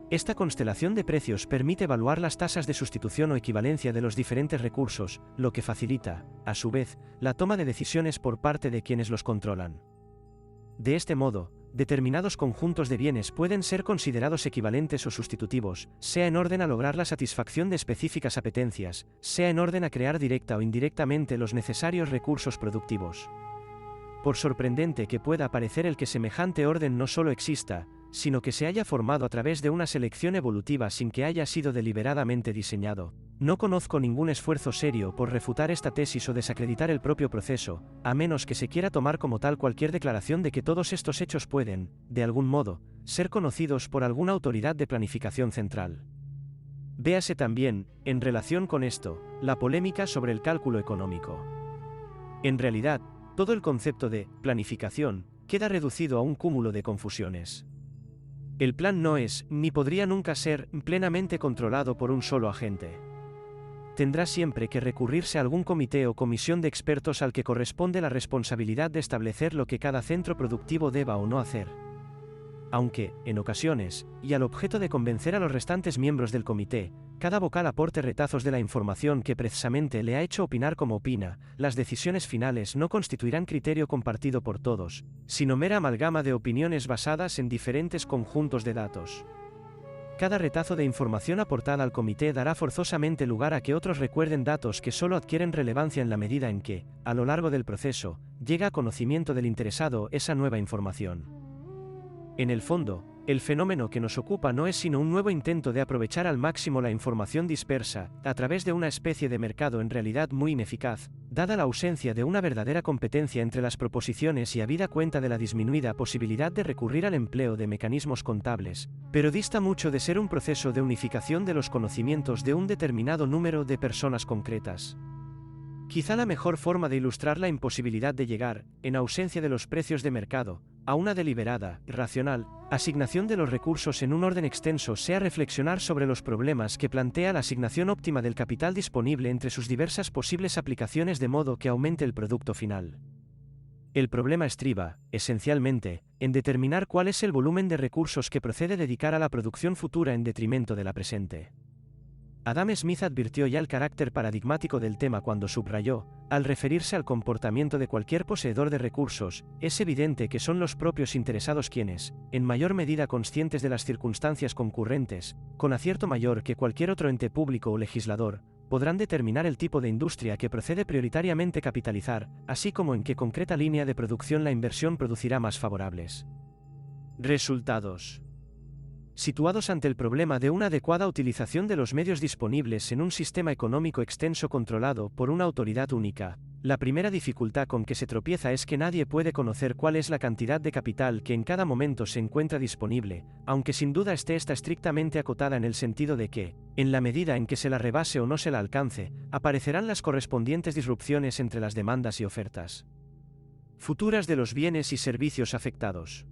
Esta constelación de precios permite evaluar las tasas de sustitución o equivalencia de los diferentes recursos, lo que facilita, a su vez, la toma de decisiones por parte de quienes los controlan. De este modo, determinados conjuntos de bienes pueden ser considerados equivalentes o sustitutivos, sea en orden a lograr la satisfacción de específicas apetencias, sea en orden a crear directa o indirectamente los necesarios recursos productivos. Por sorprendente que pueda parecer el que semejante orden no solo exista, sino que se haya formado a través de una selección evolutiva sin que haya sido deliberadamente diseñado, no conozco ningún esfuerzo serio por refutar esta tesis o desacreditar el propio proceso, a menos que se quiera tomar como tal cualquier declaración de que todos estos hechos pueden, de algún modo, ser conocidos por alguna autoridad de planificación central. Véase también, en relación con esto, la polémica sobre el cálculo económico. En realidad, todo el concepto de planificación queda reducido a un cúmulo de confusiones. El plan no es, ni podría nunca ser, plenamente controlado por un solo agente. Tendrá siempre que recurrirse a algún comité o comisión de expertos al que corresponde la responsabilidad de establecer lo que cada centro productivo deba o no hacer. Aunque, en ocasiones, y al objeto de convencer a los restantes miembros del comité, cada vocal aporte retazos de la información que precisamente le ha hecho opinar como opina, las decisiones finales no constituirán criterio compartido por todos, sino mera amalgama de opiniones basadas en diferentes conjuntos de datos. Cada retazo de información aportada al comité dará forzosamente lugar a que otros recuerden datos que solo adquieren relevancia en la medida en que, a lo largo del proceso, llega a conocimiento del interesado esa nueva información. En el fondo, el fenómeno que nos ocupa no es sino un nuevo intento de aprovechar al máximo la información dispersa, a través de una especie de mercado en realidad muy ineficaz, dada la ausencia de una verdadera competencia entre las proposiciones y habida cuenta de la disminuida posibilidad de recurrir al empleo de mecanismos contables, pero dista mucho de ser un proceso de unificación de los conocimientos de un determinado número de personas concretas. Quizá la mejor forma de ilustrar la imposibilidad de llegar, en ausencia de los precios de mercado, a una deliberada, racional, asignación de los recursos en un orden extenso sea reflexionar sobre los problemas que plantea la asignación óptima del capital disponible entre sus diversas posibles aplicaciones de modo que aumente el producto final. El problema estriba, esencialmente, en determinar cuál es el volumen de recursos que procede dedicar a la producción futura en detrimento de la presente. Adam Smith advirtió ya el carácter paradigmático del tema cuando subrayó, al referirse al comportamiento de cualquier poseedor de recursos, es evidente que son los propios interesados quienes, en mayor medida conscientes de las circunstancias concurrentes, con acierto mayor que cualquier otro ente público o legislador, podrán determinar el tipo de industria que procede prioritariamente capitalizar, así como en qué concreta línea de producción la inversión producirá más favorables. Resultados. Situados ante el problema de una adecuada utilización de los medios disponibles en un sistema económico extenso controlado por una autoridad única, la primera dificultad con que se tropieza es que nadie puede conocer cuál es la cantidad de capital que en cada momento se encuentra disponible, aunque sin duda esté esta estrictamente acotada en el sentido de que, en la medida en que se la rebase o no se la alcance, aparecerán las correspondientes disrupciones entre las demandas y ofertas futuras de los bienes y servicios afectados.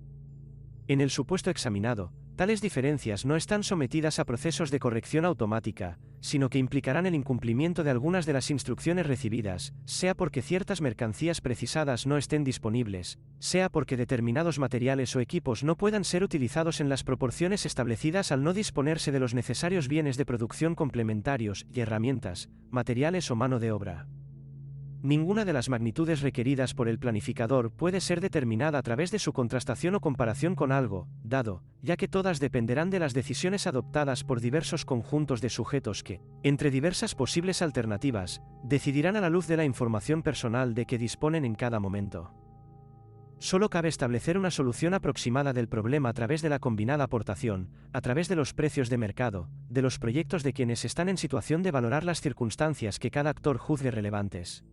En el supuesto examinado, tales diferencias no están sometidas a procesos de corrección automática, sino que implicarán el incumplimiento de algunas de las instrucciones recibidas, sea porque ciertas mercancías precisadas no estén disponibles, sea porque determinados materiales o equipos no puedan ser utilizados en las proporciones establecidas al no disponerse de los necesarios bienes de producción complementarios y herramientas, materiales o mano de obra. Ninguna de las magnitudes requeridas por el planificador puede ser determinada a través de su contrastación o comparación con algo dado, ya que todas dependerán de las decisiones adoptadas por diversos conjuntos de sujetos que, entre diversas posibles alternativas, decidirán a la luz de la información personal de que disponen en cada momento. Solo cabe establecer una solución aproximada del problema a través de la combinada aportación, a través de los precios de mercado, de los proyectos de quienes están en situación de valorar las circunstancias que cada actor juzgue relevantes.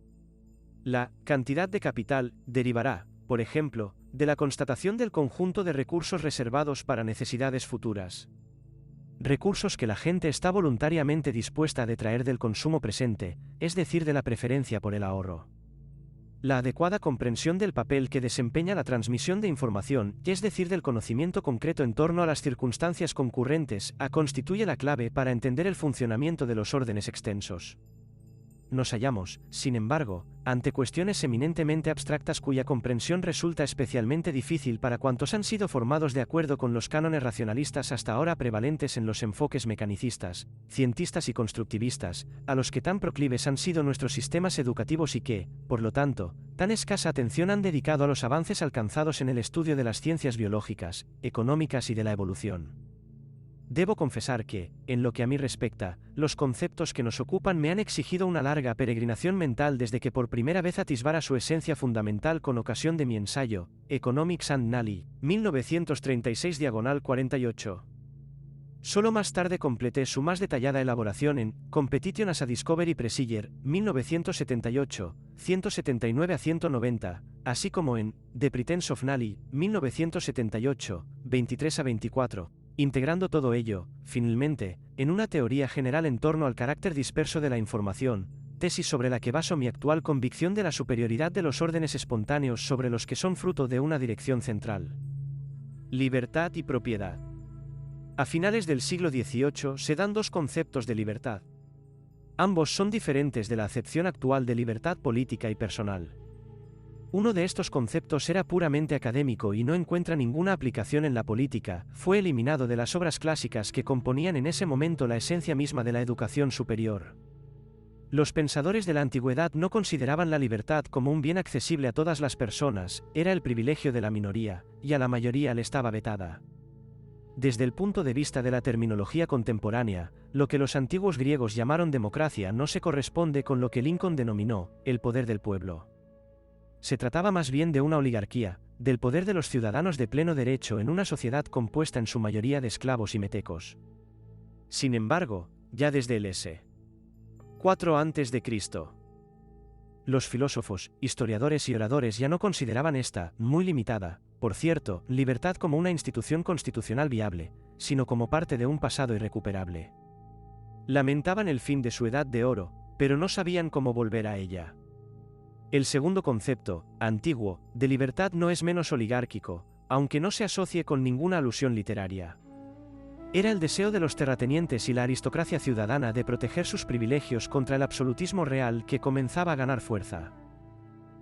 La cantidad de capital derivará, por ejemplo, de la constatación del conjunto de recursos reservados para necesidades futuras. Recursos que la gente está voluntariamente dispuesta a detraer del consumo presente, es decir, de la preferencia por el ahorro. La adecuada comprensión del papel que desempeña la transmisión de información, es decir, del conocimiento concreto en torno a las circunstancias concurrentes, constituye la clave para entender el funcionamiento de los órdenes extensos. Nos hallamos, sin embargo, ante cuestiones eminentemente abstractas cuya comprensión resulta especialmente difícil para cuantos han sido formados de acuerdo con los cánones racionalistas hasta ahora prevalentes en los enfoques mecanicistas, cientistas y constructivistas, a los que tan proclives han sido nuestros sistemas educativos y que, por lo tanto, tan escasa atención han dedicado a los avances alcanzados en el estudio de las ciencias biológicas, económicas y de la evolución. Debo confesar que, en lo que a mí respecta, los conceptos que nos ocupan me han exigido una larga peregrinación mental desde que por primera vez atisbara su esencia fundamental con ocasión de mi ensayo, Economics and Knowledge, 1936-48. Solo más tarde completé su más detallada elaboración en Competition as a Discovery Procedure, 1978, 179-190, así como en The Pretense of Knowledge, 1978, 23-24. Integrando todo ello, finalmente, en una teoría general en torno al carácter disperso de la información, tesis sobre la que baso mi actual convicción de la superioridad de los órdenes espontáneos sobre los que son fruto de una dirección central. Libertad y propiedad. A finales del siglo XVIII se dan dos conceptos de libertad. Ambos son diferentes de la acepción actual de libertad política y personal. Uno de estos conceptos era puramente académico y no encuentra ninguna aplicación en la política, fue eliminado de las obras clásicas que componían en ese momento la esencia misma de la educación superior. Los pensadores de la antigüedad no consideraban la libertad como un bien accesible a todas las personas, era el privilegio de la minoría, y a la mayoría le estaba vetada. Desde el punto de vista de la terminología contemporánea, lo que los antiguos griegos llamaron democracia no se corresponde con lo que Lincoln denominó el poder del pueblo. Se trataba más bien de una oligarquía, del poder de los ciudadanos de pleno derecho en una sociedad compuesta en su mayoría de esclavos y metecos. Sin embargo, ya desde el s. 4 a.C., los filósofos, historiadores y oradores ya no consideraban esta, muy limitada, por cierto, libertad como una institución constitucional viable, sino como parte de un pasado irrecuperable. Lamentaban el fin de su edad de oro, pero no sabían cómo volver a ella. El segundo concepto, antiguo, de libertad no es menos oligárquico, aunque no se asocie con ninguna alusión literaria. Era el deseo de los terratenientes y la aristocracia ciudadana de proteger sus privilegios contra el absolutismo real que comenzaba a ganar fuerza.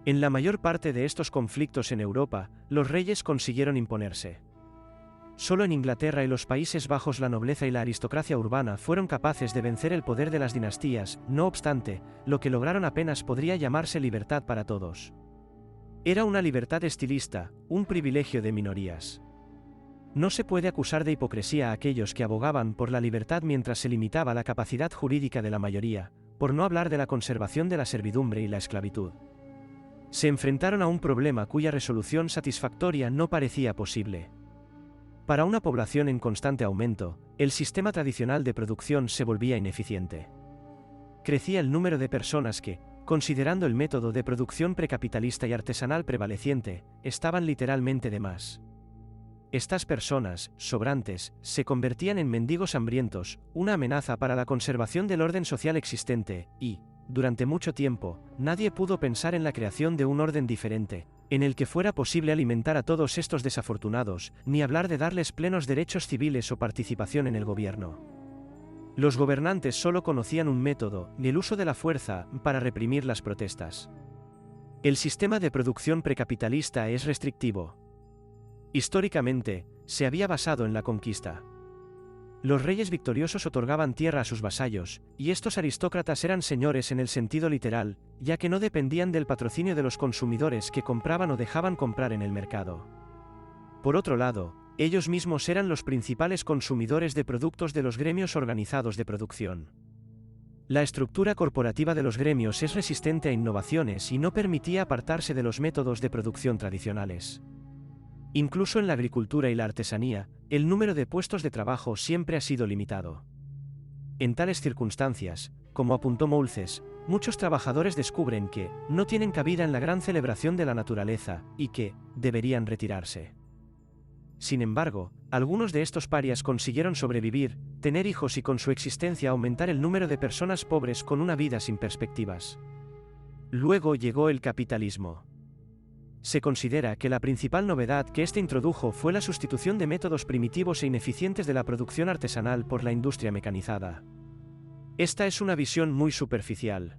En la mayor parte de estos conflictos en Europa, los reyes consiguieron imponerse. Solo en Inglaterra y los Países Bajos la nobleza y la aristocracia urbana fueron capaces de vencer el poder de las dinastías, no obstante, lo que lograron apenas podría llamarse libertad para todos. Era una libertad estilista, un privilegio de minorías. No se puede acusar de hipocresía a aquellos que abogaban por la libertad mientras se limitaba la capacidad jurídica de la mayoría, por no hablar de la conservación de la servidumbre y la esclavitud. Se enfrentaron a un problema cuya resolución satisfactoria no parecía posible. Para una población en constante aumento, el sistema tradicional de producción se volvía ineficiente. Crecía el número de personas que, considerando el método de producción precapitalista y artesanal prevaleciente, estaban literalmente de más. Estas personas, sobrantes, se convertían en mendigos hambrientos, una amenaza para la conservación del orden social existente, y, durante mucho tiempo, nadie pudo pensar en la creación de un orden diferente, en el que fuera posible alimentar a todos estos desafortunados, ni hablar de darles plenos derechos civiles o participación en el gobierno. Los gobernantes solo conocían un método, el uso de la fuerza, para reprimir las protestas. El sistema de producción precapitalista es restrictivo. Históricamente, se había basado en la conquista. Los reyes victoriosos otorgaban tierra a sus vasallos, y estos aristócratas eran señores en el sentido literal, ya que no dependían del patrocinio de los consumidores que compraban o dejaban comprar en el mercado. Por otro lado, ellos mismos eran los principales consumidores de productos de los gremios organizados de producción. La estructura corporativa de los gremios es resistente a innovaciones y no permitía apartarse de los métodos de producción tradicionales. Incluso en la agricultura y la artesanía, el número de puestos de trabajo siempre ha sido limitado. En tales circunstancias, como apuntó Moulses, muchos trabajadores descubren que no tienen cabida en la gran celebración de la naturaleza y que deberían retirarse. Sin embargo, algunos de estos parias consiguieron sobrevivir, tener hijos y con su existencia aumentar el número de personas pobres con una vida sin perspectivas. Luego llegó el capitalismo. Se considera que la principal novedad que este introdujo fue la sustitución de métodos primitivos e ineficientes de la producción artesanal por la industria mecanizada. Esta es una visión muy superficial.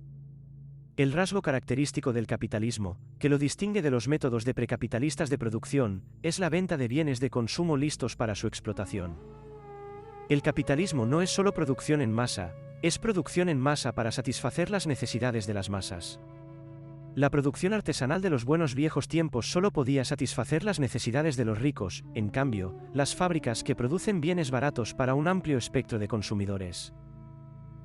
El rasgo característico del capitalismo, que lo distingue de los métodos de precapitalistas de producción, es la venta de bienes de consumo listos para su explotación. El capitalismo no es solo producción en masa, es producción en masa para satisfacer las necesidades de las masas. La producción artesanal de los buenos viejos tiempos solo podía satisfacer las necesidades de los ricos, en cambio, las fábricas que producen bienes baratos para un amplio espectro de consumidores.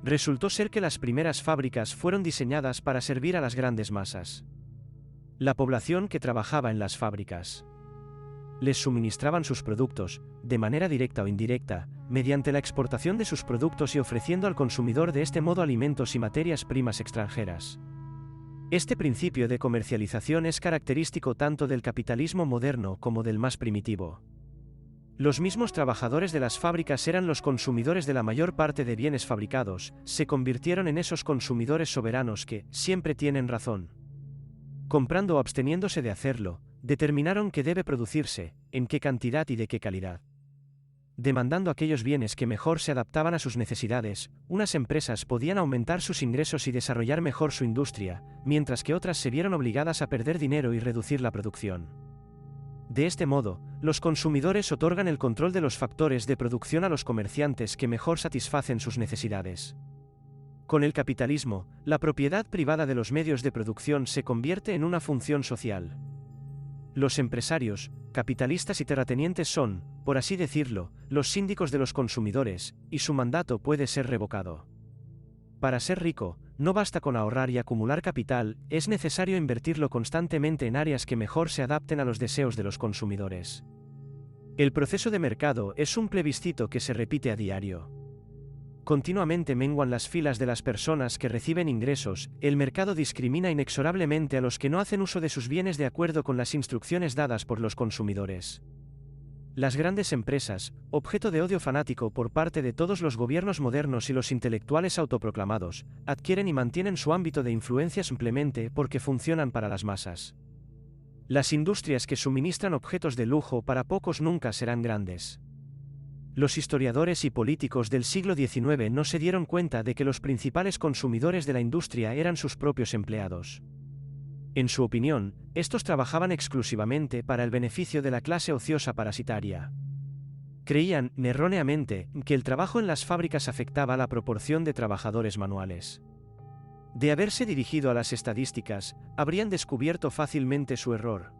Resultó ser que las primeras fábricas fueron diseñadas para servir a las grandes masas. La población que trabajaba en las fábricas les suministraban sus productos, de manera directa o indirecta, mediante la exportación de sus productos y ofreciendo al consumidor de este modo alimentos y materias primas extranjeras. Este principio de comercialización es característico tanto del capitalismo moderno como del más primitivo. Los mismos trabajadores de las fábricas eran los consumidores de la mayor parte de bienes fabricados, se convirtieron en esos consumidores soberanos que siempre tienen razón. Comprando o absteniéndose de hacerlo, determinaron qué debe producirse, en qué cantidad y de qué calidad. Demandando aquellos bienes que mejor se adaptaban a sus necesidades, unas empresas podían aumentar sus ingresos y desarrollar mejor su industria, mientras que otras se vieron obligadas a perder dinero y reducir la producción. De este modo, los consumidores otorgan el control de los factores de producción a los comerciantes que mejor satisfacen sus necesidades. Con el capitalismo, la propiedad privada de los medios de producción se convierte en una función social. Los empresarios, capitalistas y terratenientes son, por así decirlo, los síndicos de los consumidores, y su mandato puede ser revocado. Para ser rico, no basta con ahorrar y acumular capital, es necesario invertirlo constantemente en áreas que mejor se adapten a los deseos de los consumidores. El proceso de mercado es un plebiscito que se repite a diario. Continuamente menguan las filas de las personas que reciben ingresos, el mercado discrimina inexorablemente a los que no hacen uso de sus bienes de acuerdo con las instrucciones dadas por los consumidores. Las grandes empresas, objeto de odio fanático por parte de todos los gobiernos modernos y los intelectuales autoproclamados, adquieren y mantienen su ámbito de influencia simplemente porque funcionan para las masas. Las industrias que suministran objetos de lujo para pocos nunca serán grandes. Los historiadores y políticos del siglo XIX no se dieron cuenta de que los principales consumidores de la industria eran sus propios empleados. En su opinión, estos trabajaban exclusivamente para el beneficio de la clase ociosa parasitaria. Creían, erróneamente, que el trabajo en las fábricas afectaba a la proporción de trabajadores manuales. De haberse dirigido a las estadísticas, habrían descubierto fácilmente su error.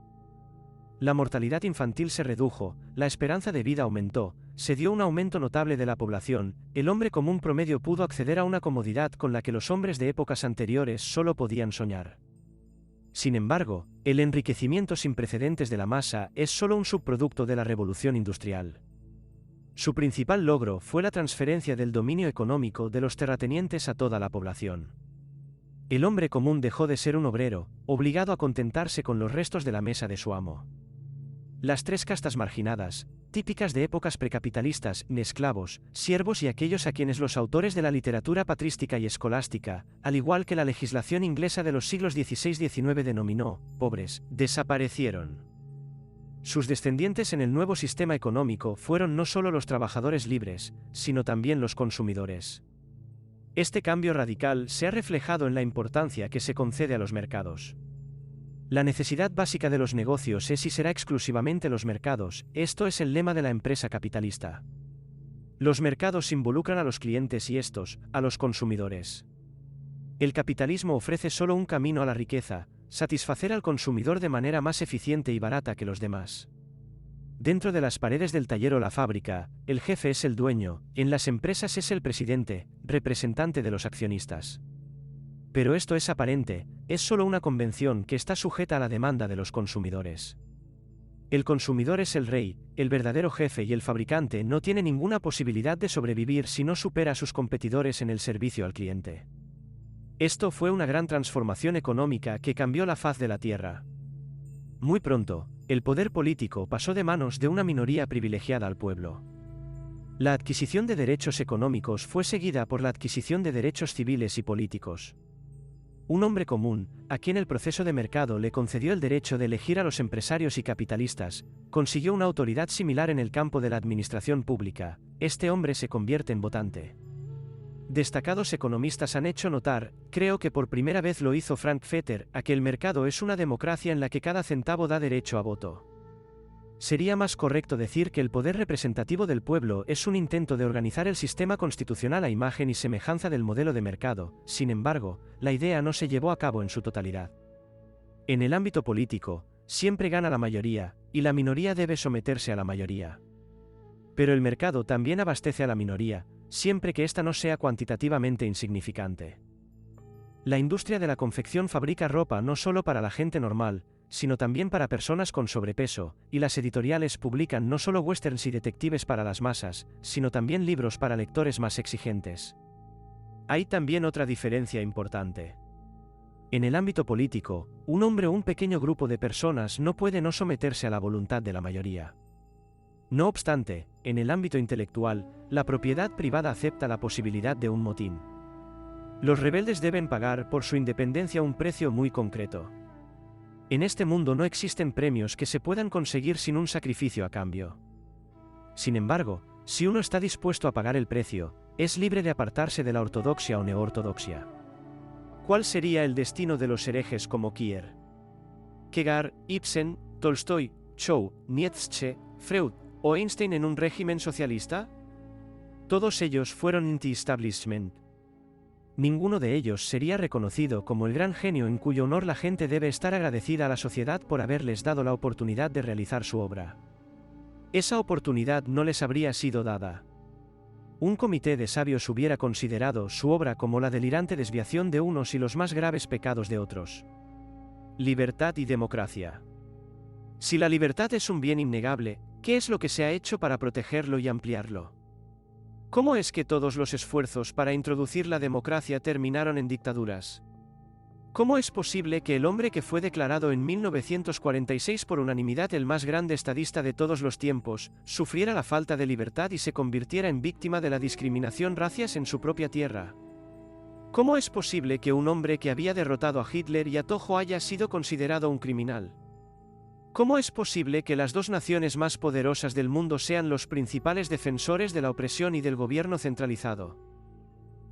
La mortalidad infantil se redujo, la esperanza de vida aumentó, se dio un aumento notable de la población, el hombre común promedio pudo acceder a una comodidad con la que los hombres de épocas anteriores solo podían soñar. Sin embargo, el enriquecimiento sin precedentes de la masa es solo un subproducto de la revolución industrial. Su principal logro fue la transferencia del dominio económico de los terratenientes a toda la población. El hombre común dejó de ser un obrero, obligado a contentarse con los restos de la mesa de su amo. Las tres castas marginadas, típicas de épocas precapitalistas, esclavos, siervos y aquellos a quienes los autores de la literatura patrística y escolástica, al igual que la legislación inglesa de los siglos XVI-XIX denominó pobres, desaparecieron. Sus descendientes en el nuevo sistema económico fueron no solo los trabajadores libres, sino también los consumidores. Este cambio radical se ha reflejado en la importancia que se concede a los mercados. La necesidad básica de los negocios es y será exclusivamente los mercados, esto es el lema de la empresa capitalista. Los mercados involucran a los clientes y estos, a los consumidores. El capitalismo ofrece solo un camino a la riqueza: satisfacer al consumidor de manera más eficiente y barata que los demás. Dentro de las paredes del taller o la fábrica, el jefe es el dueño, en las empresas es el presidente, representante de los accionistas. Pero esto es aparente, es solo una convención que está sujeta a la demanda de los consumidores. El consumidor es el rey, el verdadero jefe, y el fabricante no tiene ninguna posibilidad de sobrevivir si no supera a sus competidores en el servicio al cliente. Esto fue una gran transformación económica que cambió la faz de la tierra. Muy pronto, el poder político pasó de manos de una minoría privilegiada al pueblo. La adquisición de derechos económicos fue seguida por la adquisición de derechos civiles y políticos. Un hombre común, a quien el proceso de mercado le concedió el derecho de elegir a los empresarios y capitalistas, consiguió una autoridad similar en el campo de la administración pública. Este hombre se convierte en votante. Destacados economistas han hecho notar, creo que por primera vez lo hizo Frankfurter, a que el mercado es una democracia en la que cada centavo da derecho a voto. Sería más correcto decir que el poder representativo del pueblo es un intento de organizar el sistema constitucional a imagen y semejanza del modelo de mercado. Sin embargo, la idea no se llevó a cabo en su totalidad. En el ámbito político, siempre gana la mayoría, y la minoría debe someterse a la mayoría. Pero el mercado también abastece a la minoría, siempre que ésta no sea cuantitativamente insignificante. La industria de la confección fabrica ropa no solo para la gente normal, sino también para personas con sobrepeso, y las editoriales publican no solo westerns y detectives para las masas, sino también libros para lectores más exigentes. Hay también otra diferencia importante. En el ámbito político, un hombre o un pequeño grupo de personas no puede no someterse a la voluntad de la mayoría. No obstante, en el ámbito intelectual, la propiedad privada acepta la posibilidad de un motín. Los rebeldes deben pagar por su independencia un precio muy concreto. En este mundo no existen premios que se puedan conseguir sin un sacrificio a cambio. Sin embargo, si uno está dispuesto a pagar el precio, es libre de apartarse de la ortodoxia o neoortodoxia. ¿Cuál sería el destino de los herejes como Kierkegaard, Ibsen, Tolstoy, Shaw, Nietzsche, Freud o Einstein en un régimen socialista? Todos ellos fueron anti-establishment. Ninguno de ellos sería reconocido como el gran genio en cuyo honor la gente debe estar agradecida a la sociedad por haberles dado la oportunidad de realizar su obra. Esa oportunidad no les habría sido dada. Un comité de sabios hubiera considerado su obra como la delirante desviación de unos y los más graves pecados de otros. Libertad y democracia. Si la libertad es un bien innegable, ¿qué es lo que se ha hecho para protegerlo y ampliarlo? ¿Cómo es que todos los esfuerzos para introducir la democracia terminaron en dictaduras? ¿Cómo es posible que el hombre que fue declarado en 1946 por unanimidad el más grande estadista de todos los tiempos, sufriera la falta de libertad y se convirtiera en víctima de la discriminación racial en su propia tierra? ¿Cómo es posible que un hombre que había derrotado a Hitler y a Toho haya sido considerado un criminal? ¿Cómo es posible que las dos naciones más poderosas del mundo sean los principales defensores de la opresión y del gobierno centralizado?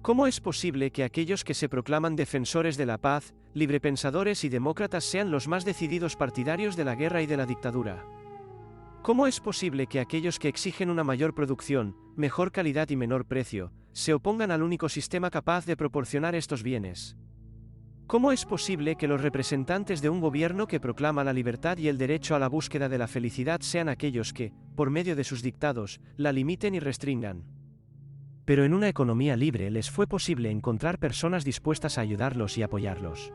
¿Cómo es posible que aquellos que se proclaman defensores de la paz, librepensadores y demócratas sean los más decididos partidarios de la guerra y de la dictadura? ¿Cómo es posible que aquellos que exigen una mayor producción, mejor calidad y menor precio, se opongan al único sistema capaz de proporcionar estos bienes? ¿Cómo es posible que los representantes de un gobierno que proclama la libertad y el derecho a la búsqueda de la felicidad sean aquellos que, por medio de sus dictados, la limiten y restringan? Pero en una economía libre les fue posible encontrar personas dispuestas a ayudarlos y apoyarlos.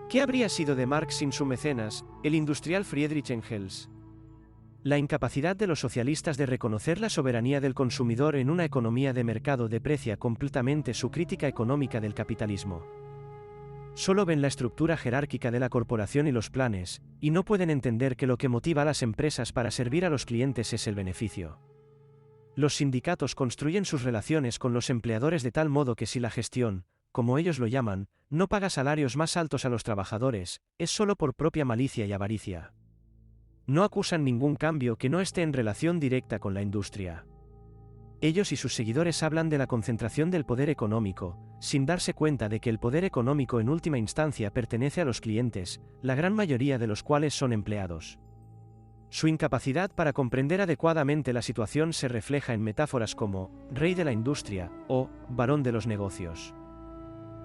¿Qué habría sido de Marx sin su mecenas, el industrial Friedrich Engels? La incapacidad de los socialistas de reconocer la soberanía del consumidor en una economía de mercado deprecia completamente su crítica económica del capitalismo. Solo ven la estructura jerárquica de la corporación y los planes, y no pueden entender que lo que motiva a las empresas para servir a los clientes es el beneficio. Los sindicatos construyen sus relaciones con los empleadores de tal modo que si la gestión, como ellos lo llaman, no paga salarios más altos a los trabajadores, es solo por propia malicia y avaricia. No acusan ningún cambio que no esté en relación directa con la industria. Ellos y sus seguidores hablan de la concentración del poder económico, sin darse cuenta de que el poder económico en última instancia pertenece a los clientes, la gran mayoría de los cuales son empleados. Su incapacidad para comprender adecuadamente la situación se refleja en metáforas como «rey de la industria» o «varón de los negocios».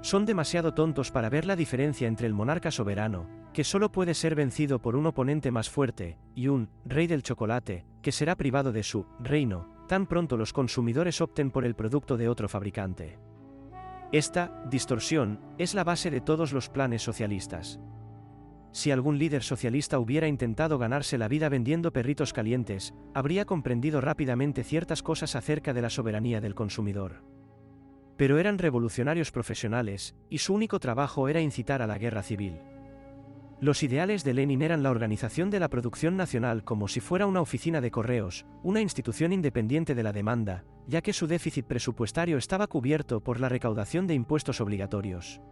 Son demasiado tontos para ver la diferencia entre el monarca soberano, que solo puede ser vencido por un oponente más fuerte, y un «rey del chocolate», que será privado de su «reino», tan pronto los consumidores opten por el producto de otro fabricante. Esta distorsión es la base de todos los planes socialistas. Si algún líder socialista hubiera intentado ganarse la vida vendiendo perritos calientes, habría comprendido rápidamente ciertas cosas acerca de la soberanía del consumidor. Pero eran revolucionarios profesionales, y su único trabajo era incitar a la guerra civil. Los ideales de Lenin eran la organización de la producción nacional como si fuera una oficina de correos, una institución independiente de la demanda, ya que su déficit presupuestario estaba cubierto por la recaudación de impuestos obligatorios.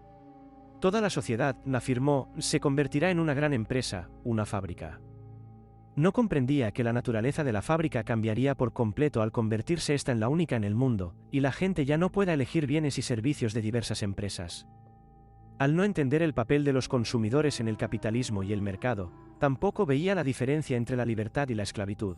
Toda la sociedad, afirmó, se convertirá en una gran empresa, una fábrica. No comprendía que la naturaleza de la fábrica cambiaría por completo al convertirse esta en la única en el mundo, y la gente ya no pueda elegir bienes y servicios de diversas empresas. Al no entender el papel de los consumidores en el capitalismo y el mercado, tampoco veía la diferencia entre la libertad y la esclavitud.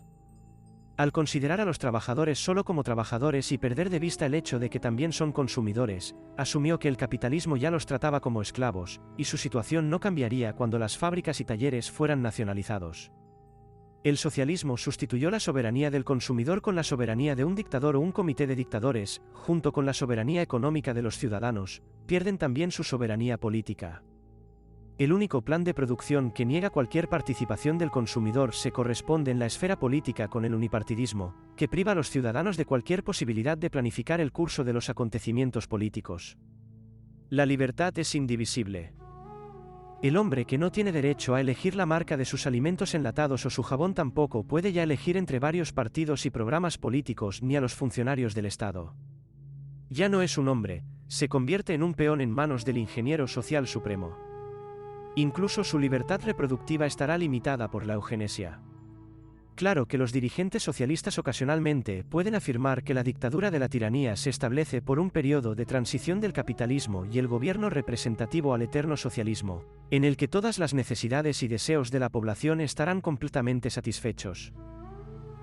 Al considerar a los trabajadores solo como trabajadores y perder de vista el hecho de que también son consumidores, asumió que el capitalismo ya los trataba como esclavos, y su situación no cambiaría cuando las fábricas y talleres fueran nacionalizados. El socialismo sustituyó la soberanía del consumidor con la soberanía de un dictador o un comité de dictadores, junto con la soberanía económica de los ciudadanos, pierden también su soberanía política. El único plan de producción que niega cualquier participación del consumidor se corresponde en la esfera política con el unipartidismo, que priva a los ciudadanos de cualquier posibilidad de planificar el curso de los acontecimientos políticos. La libertad es indivisible. El hombre que no tiene derecho a elegir la marca de sus alimentos enlatados o su jabón tampoco puede ya elegir entre varios partidos y programas políticos ni a los funcionarios del Estado. Ya no es un hombre, se convierte en un peón en manos del ingeniero social supremo. Incluso su libertad reproductiva estará limitada por la eugenesia. Claro que los dirigentes socialistas ocasionalmente pueden afirmar que la dictadura de la tiranía se establece por un periodo de transición del capitalismo y el gobierno representativo al eterno socialismo, en el que todas las necesidades y deseos de la población estarán completamente satisfechos.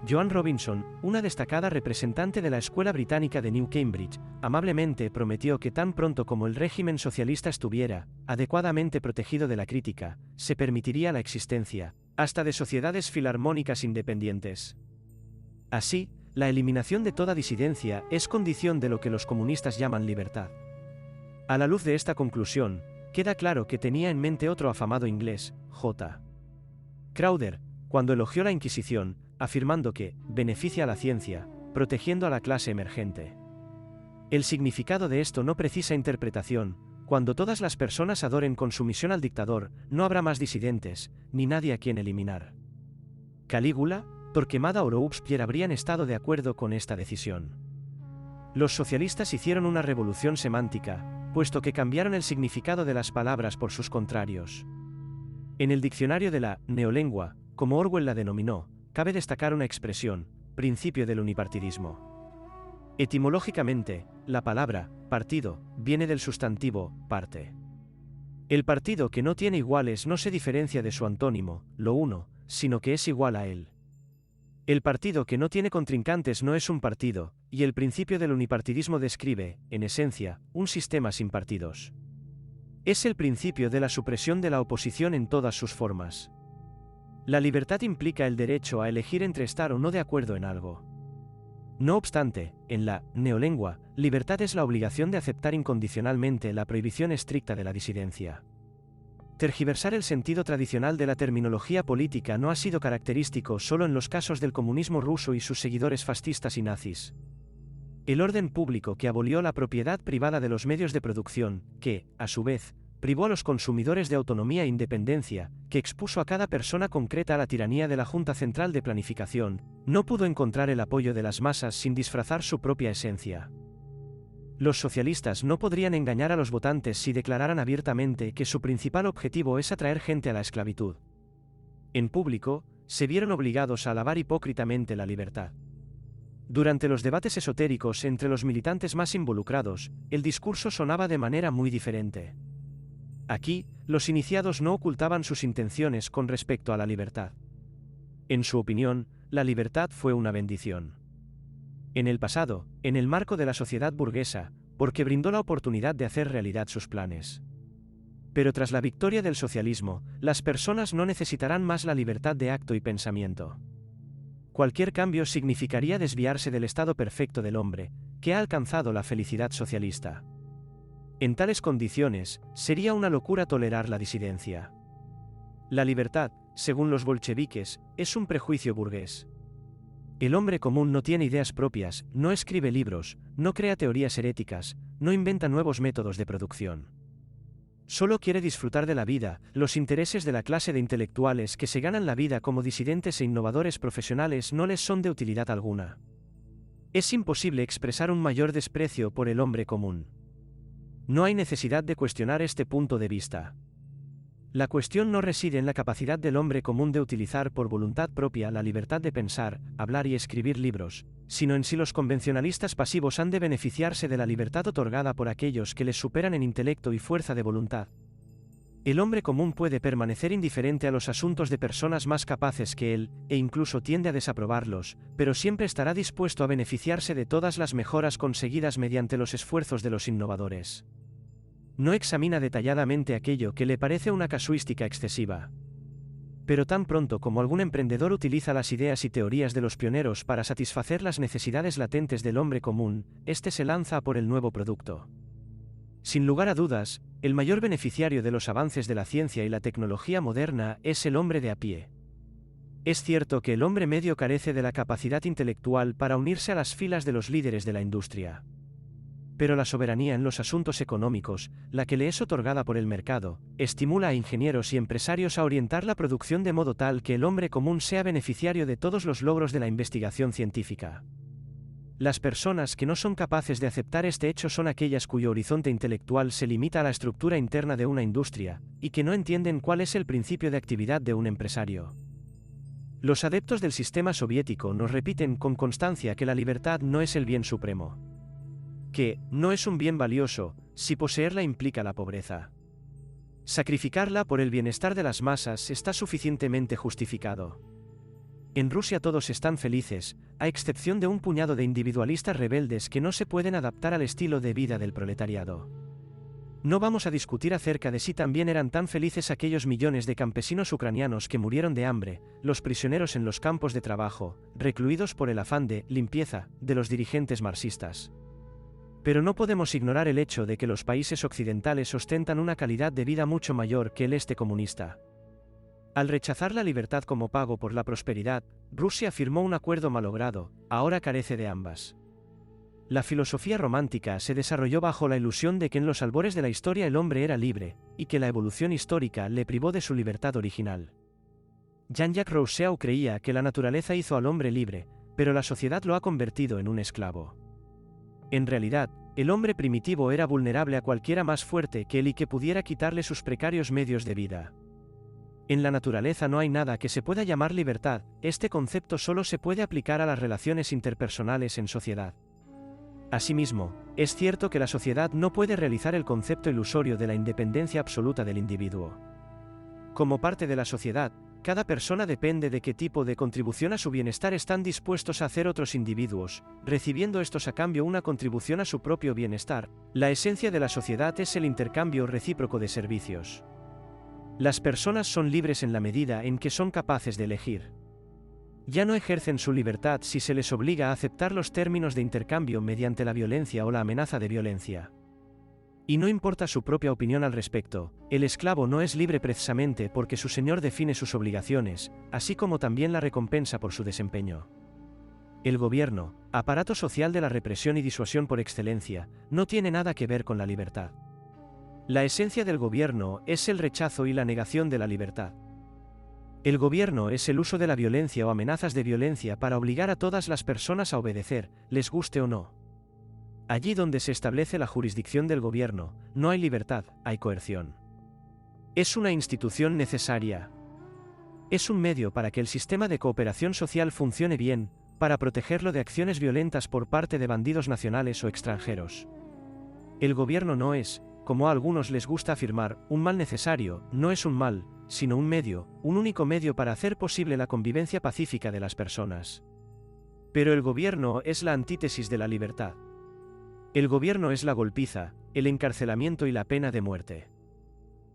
Joan Robinson, una destacada representante de la Escuela Británica de New Cambridge, amablemente prometió que tan pronto como el régimen socialista estuviera adecuadamente protegido de la crítica, se permitiría la existencia, hasta de sociedades filarmónicas independientes. Así, la eliminación de toda disidencia es condición de lo que los comunistas llaman libertad. A la luz de esta conclusión, queda claro que tenía en mente otro afamado inglés, J. Crowther, cuando elogió la Inquisición, afirmando que beneficia a la ciencia, protegiendo a la clase emergente. El significado de esto no precisa interpretación. Cuando todas las personas adoren con sumisión al dictador, no habrá más disidentes, ni nadie a quien eliminar. Calígula, Torquemada o Robespierre habrían estado de acuerdo con esta decisión. Los socialistas hicieron una revolución semántica, puesto que cambiaron el significado de las palabras por sus contrarios. En el diccionario de la neolengua, como Orwell la denominó, cabe destacar una expresión, principio del unipartidismo. Etimológicamente, la palabra partido viene del sustantivo parte. El partido que no tiene iguales no se diferencia de su antónimo, lo uno, sino que es igual a él. El partido que no tiene contrincantes no es un partido, y el principio del unipartidismo describe, en esencia, un sistema sin partidos. Es el principio de la supresión de la oposición en todas sus formas. La libertad implica el derecho a elegir entre estar o no de acuerdo en algo. No obstante, en la neolengua, libertad es la obligación de aceptar incondicionalmente la prohibición estricta de la disidencia. Tergiversar el sentido tradicional de la terminología política no ha sido característico solo en los casos del comunismo ruso y sus seguidores fascistas y nazis. El orden público que abolió la propiedad privada de los medios de producción, que, a su vez, privó a los consumidores de autonomía e independencia, que expuso a cada persona concreta a la tiranía de la Junta Central de Planificación, no pudo encontrar el apoyo de las masas sin disfrazar su propia esencia. Los socialistas no podrían engañar a los votantes si declararan abiertamente que su principal objetivo es atraer gente a la esclavitud. En público, se vieron obligados a alabar hipócritamente la libertad. Durante los debates esotéricos entre los militantes más involucrados, el discurso sonaba de manera muy diferente. Aquí, los iniciados no ocultaban sus intenciones con respecto a la libertad. En su opinión, la libertad fue una bendición. En el pasado, en el marco de la sociedad burguesa, porque brindó la oportunidad de hacer realidad sus planes. Pero tras la victoria del socialismo, las personas no necesitarán más la libertad de acto y pensamiento. Cualquier cambio significaría desviarse del estado perfecto del hombre, que ha alcanzado la felicidad socialista. En tales condiciones, sería una locura tolerar la disidencia. La libertad, según los bolcheviques, es un prejuicio burgués. El hombre común no tiene ideas propias, no escribe libros, no crea teorías heréticas, no inventa nuevos métodos de producción. Solo quiere disfrutar de la vida, los intereses de la clase de intelectuales que se ganan la vida como disidentes e innovadores profesionales no les son de utilidad alguna. Es imposible expresar un mayor desprecio por el hombre común. No hay necesidad de cuestionar este punto de vista. La cuestión no reside en la capacidad del hombre común de utilizar por voluntad propia la libertad de pensar, hablar y escribir libros, sino en si los convencionalistas pasivos han de beneficiarse de la libertad otorgada por aquellos que les superan en intelecto y fuerza de voluntad. El hombre común puede permanecer indiferente a los asuntos de personas más capaces que él, e incluso tiende a desaprobarlos, pero siempre estará dispuesto a beneficiarse de todas las mejoras conseguidas mediante los esfuerzos de los innovadores. No examina detalladamente aquello que le parece una casuística excesiva. Pero tan pronto como algún emprendedor utiliza las ideas y teorías de los pioneros para satisfacer las necesidades latentes del hombre común, éste se lanza por el nuevo producto. Sin lugar a dudas, el mayor beneficiario de los avances de la ciencia y la tecnología moderna es el hombre de a pie. Es cierto que el hombre medio carece de la capacidad intelectual para unirse a las filas de los líderes de la industria. Pero la soberanía en los asuntos económicos, la que le es otorgada por el mercado, estimula a ingenieros y empresarios a orientar la producción de modo tal que el hombre común sea beneficiario de todos los logros de la investigación científica. Las personas que no son capaces de aceptar este hecho son aquellas cuyo horizonte intelectual se limita a la estructura interna de una industria, y que no entienden cuál es el principio de actividad de un empresario. Los adeptos del sistema soviético nos repiten con constancia que la libertad no es el bien supremo. Que no es un bien valioso, si poseerla implica la pobreza. Sacrificarla por el bienestar de las masas está suficientemente justificado. En Rusia todos están felices, a excepción de un puñado de individualistas rebeldes que no se pueden adaptar al estilo de vida del proletariado. No vamos a discutir acerca de si también eran tan felices aquellos millones de campesinos ucranianos que murieron de hambre, los prisioneros en los campos de trabajo, recluidos por el afán de limpieza de los dirigentes marxistas. Pero no podemos ignorar el hecho de que los países occidentales ostentan una calidad de vida mucho mayor que el este comunista. Al rechazar la libertad como pago por la prosperidad, Rusia firmó un acuerdo malogrado, ahora carece de ambas. La filosofía romántica se desarrolló bajo la ilusión de que en los albores de la historia el hombre era libre, y que la evolución histórica le privó de su libertad original. Jean-Jacques Rousseau creía que la naturaleza hizo al hombre libre, pero la sociedad lo ha convertido en un esclavo. En realidad, el hombre primitivo era vulnerable a cualquiera más fuerte que él y que pudiera quitarle sus precarios medios de vida. En la naturaleza no hay nada que se pueda llamar libertad, este concepto solo se puede aplicar a las relaciones interpersonales en sociedad. Asimismo, es cierto que la sociedad no puede realizar el concepto ilusorio de la independencia absoluta del individuo. Como parte de la sociedad, cada persona depende de qué tipo de contribución a su bienestar están dispuestos a hacer otros individuos, recibiendo estos a cambio una contribución a su propio bienestar. La esencia de la sociedad es el intercambio recíproco de servicios. Las personas son libres en la medida en que son capaces de elegir. Ya no ejercen su libertad si se les obliga a aceptar los términos de intercambio mediante la violencia o la amenaza de violencia. Y no importa su propia opinión al respecto, el esclavo no es libre precisamente porque su señor define sus obligaciones, así como también la recompensa por su desempeño. El gobierno, aparato social de la represión y disuasión por excelencia, no tiene nada que ver con la libertad. La esencia del gobierno es el rechazo y la negación de la libertad. El gobierno es el uso de la violencia o amenazas de violencia para obligar a todas las personas a obedecer, les guste o no. Allí donde se establece la jurisdicción del gobierno, no hay libertad, hay coerción. Es una institución necesaria. Es un medio para que el sistema de cooperación social funcione bien, para protegerlo de acciones violentas por parte de bandidos nacionales o extranjeros. El gobierno no es, como a algunos les gusta afirmar, un mal necesario, no es un mal, sino un medio, un único medio para hacer posible la convivencia pacífica de las personas. Pero el gobierno es la antítesis de la libertad. El gobierno es la golpiza, el encarcelamiento y la pena de muerte.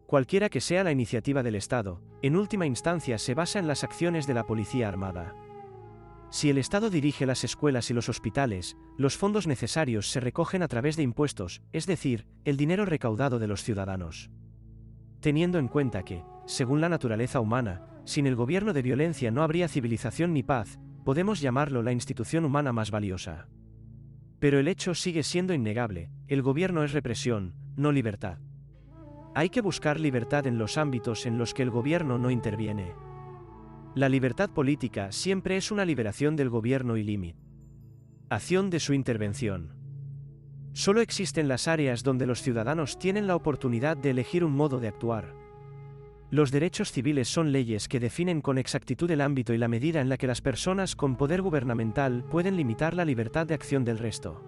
Cualquiera que sea la iniciativa del Estado, en última instancia se basa en las acciones de la policía armada. Si el Estado dirige las escuelas y los hospitales, los fondos necesarios se recogen a través de impuestos, es decir, el dinero recaudado de los ciudadanos. Teniendo en cuenta que, según la naturaleza humana, sin el gobierno de violencia no habría civilización ni paz, podemos llamarlo la institución humana más valiosa. Pero el hecho sigue siendo innegable, el gobierno es represión, no libertad. Hay que buscar libertad en los ámbitos en los que el gobierno no interviene. La libertad política siempre es una liberación del gobierno y limitación de su intervención. Solo existen las áreas donde los ciudadanos tienen la oportunidad de elegir un modo de actuar. Los derechos civiles son leyes que definen con exactitud el ámbito y la medida en la que las personas con poder gubernamental pueden limitar la libertad de acción del resto.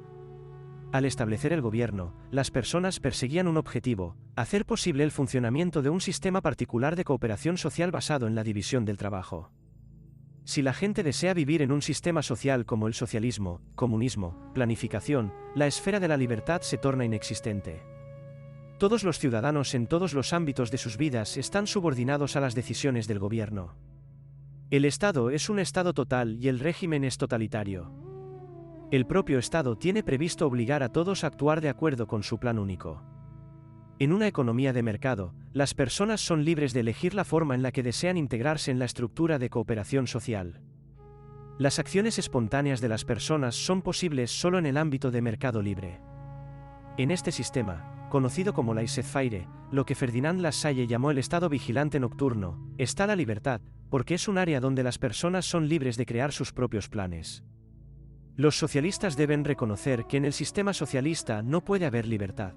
Al establecer el gobierno, las personas perseguían un objetivo: hacer posible el funcionamiento de un sistema particular de cooperación social basado en la división del trabajo. Si la gente desea vivir en un sistema social como el socialismo, comunismo, planificación, la esfera de la libertad se torna inexistente. Todos los ciudadanos en todos los ámbitos de sus vidas están subordinados a las decisiones del gobierno. El Estado es un Estado total y el régimen es totalitario. El propio Estado tiene previsto obligar a todos a actuar de acuerdo con su plan único. En una economía de mercado, las personas son libres de elegir la forma en la que desean integrarse en la estructura de cooperación social. Las acciones espontáneas de las personas son posibles solo en el ámbito de mercado libre. En este sistema, conocido como laissez-faire, lo que Ferdinand Lassalle llamó el estado vigilante nocturno, está la libertad, porque es un área donde las personas son libres de crear sus propios planes. Los socialistas deben reconocer que en el sistema socialista no puede haber libertad.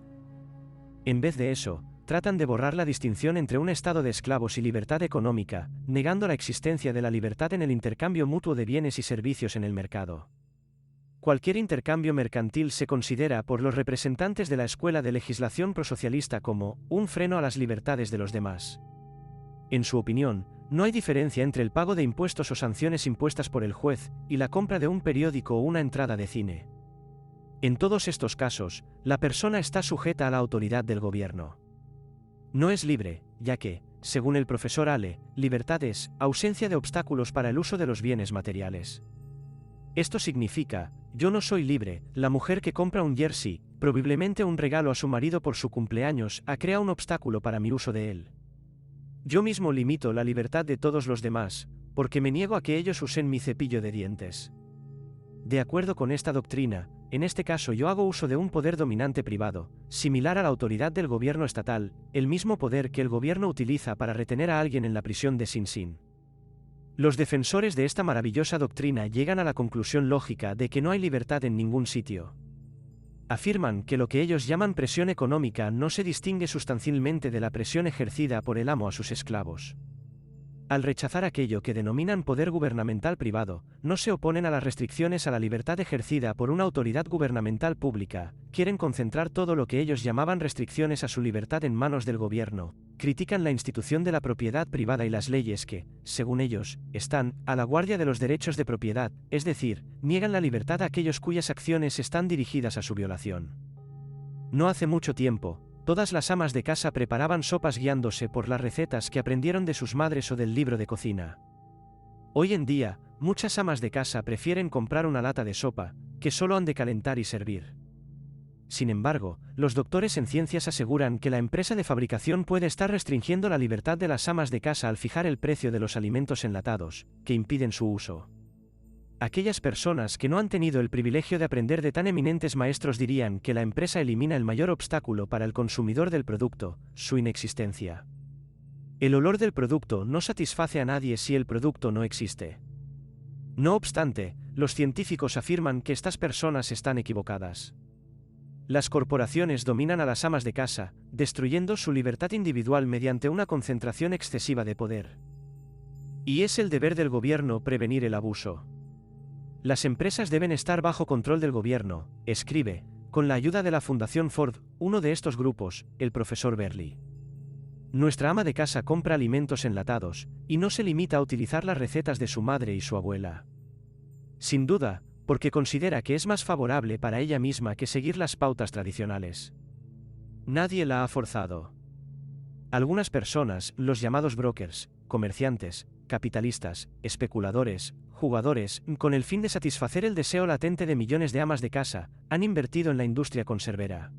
En vez de eso, tratan de borrar la distinción entre un estado de esclavos y libertad económica, negando la existencia de la libertad en el intercambio mutuo de bienes y servicios en el mercado. Cualquier intercambio mercantil se considera por los representantes de la escuela de legislación prosocialista como un freno a las libertades de los demás. En su opinión, no hay diferencia entre el pago de impuestos o sanciones impuestas por el juez y la compra de un periódico o una entrada de cine. En todos estos casos, la persona está sujeta a la autoridad del gobierno. No es libre, ya que, según el profesor Ale, libertad es ausencia de obstáculos para el uso de los bienes materiales. Esto significa: yo no soy libre. La mujer que compra un jersey, probablemente un regalo a su marido por su cumpleaños, crea un obstáculo para mi uso de él. Yo mismo limito la libertad de todos los demás, porque me niego a que ellos usen mi cepillo de dientes. De acuerdo con esta doctrina, en este caso yo hago uso de un poder dominante privado, similar a la autoridad del gobierno estatal, el mismo poder que el gobierno utiliza para retener a alguien en la prisión de Sing Sing. Los defensores de esta maravillosa doctrina llegan a la conclusión lógica de que no hay libertad en ningún sitio. Afirman que lo que ellos llaman presión económica no se distingue sustancialmente de la presión ejercida por el amo a sus esclavos. Al rechazar aquello que denominan poder gubernamental privado, no se oponen a las restricciones a la libertad ejercida por una autoridad gubernamental pública, quieren concentrar todo lo que ellos llamaban restricciones a su libertad en manos del gobierno, critican la institución de la propiedad privada y las leyes que, según ellos, están a la guardia de los derechos de propiedad, es decir, niegan la libertad a aquellos cuyas acciones están dirigidas a su violación. No hace mucho tiempo, todas las amas de casa preparaban sopas guiándose por las recetas que aprendieron de sus madres o del libro de cocina. Hoy en día, muchas amas de casa prefieren comprar una lata de sopa, que solo han de calentar y servir. Sin embargo, los doctores en ciencias aseguran que la empresa de fabricación puede estar restringiendo la libertad de las amas de casa al fijar el precio de los alimentos enlatados, que impiden su uso. Aquellas personas que no han tenido el privilegio de aprender de tan eminentes maestros dirían que la empresa elimina el mayor obstáculo para el consumidor del producto, su inexistencia. El olor del producto no satisface a nadie si el producto no existe. No obstante, los científicos afirman que estas personas están equivocadas. Las corporaciones dominan a las amas de casa, destruyendo su libertad individual mediante una concentración excesiva de poder. Y es el deber del gobierno prevenir el abuso. Las empresas deben estar bajo control del gobierno, escribe, con la ayuda de la Fundación Ford, uno de estos grupos, el profesor Berli. Nuestra ama de casa compra alimentos enlatados, y no se limita a utilizar las recetas de su madre y su abuela. Sin duda, porque considera que es más favorable para ella misma que seguir las pautas tradicionales. Nadie la ha forzado. Algunas personas, los llamados brokers, comerciantes, capitalistas, especuladores, jugadores, con el fin de satisfacer el deseo latente de millones de amas de casa, han invertido en la industria conservera.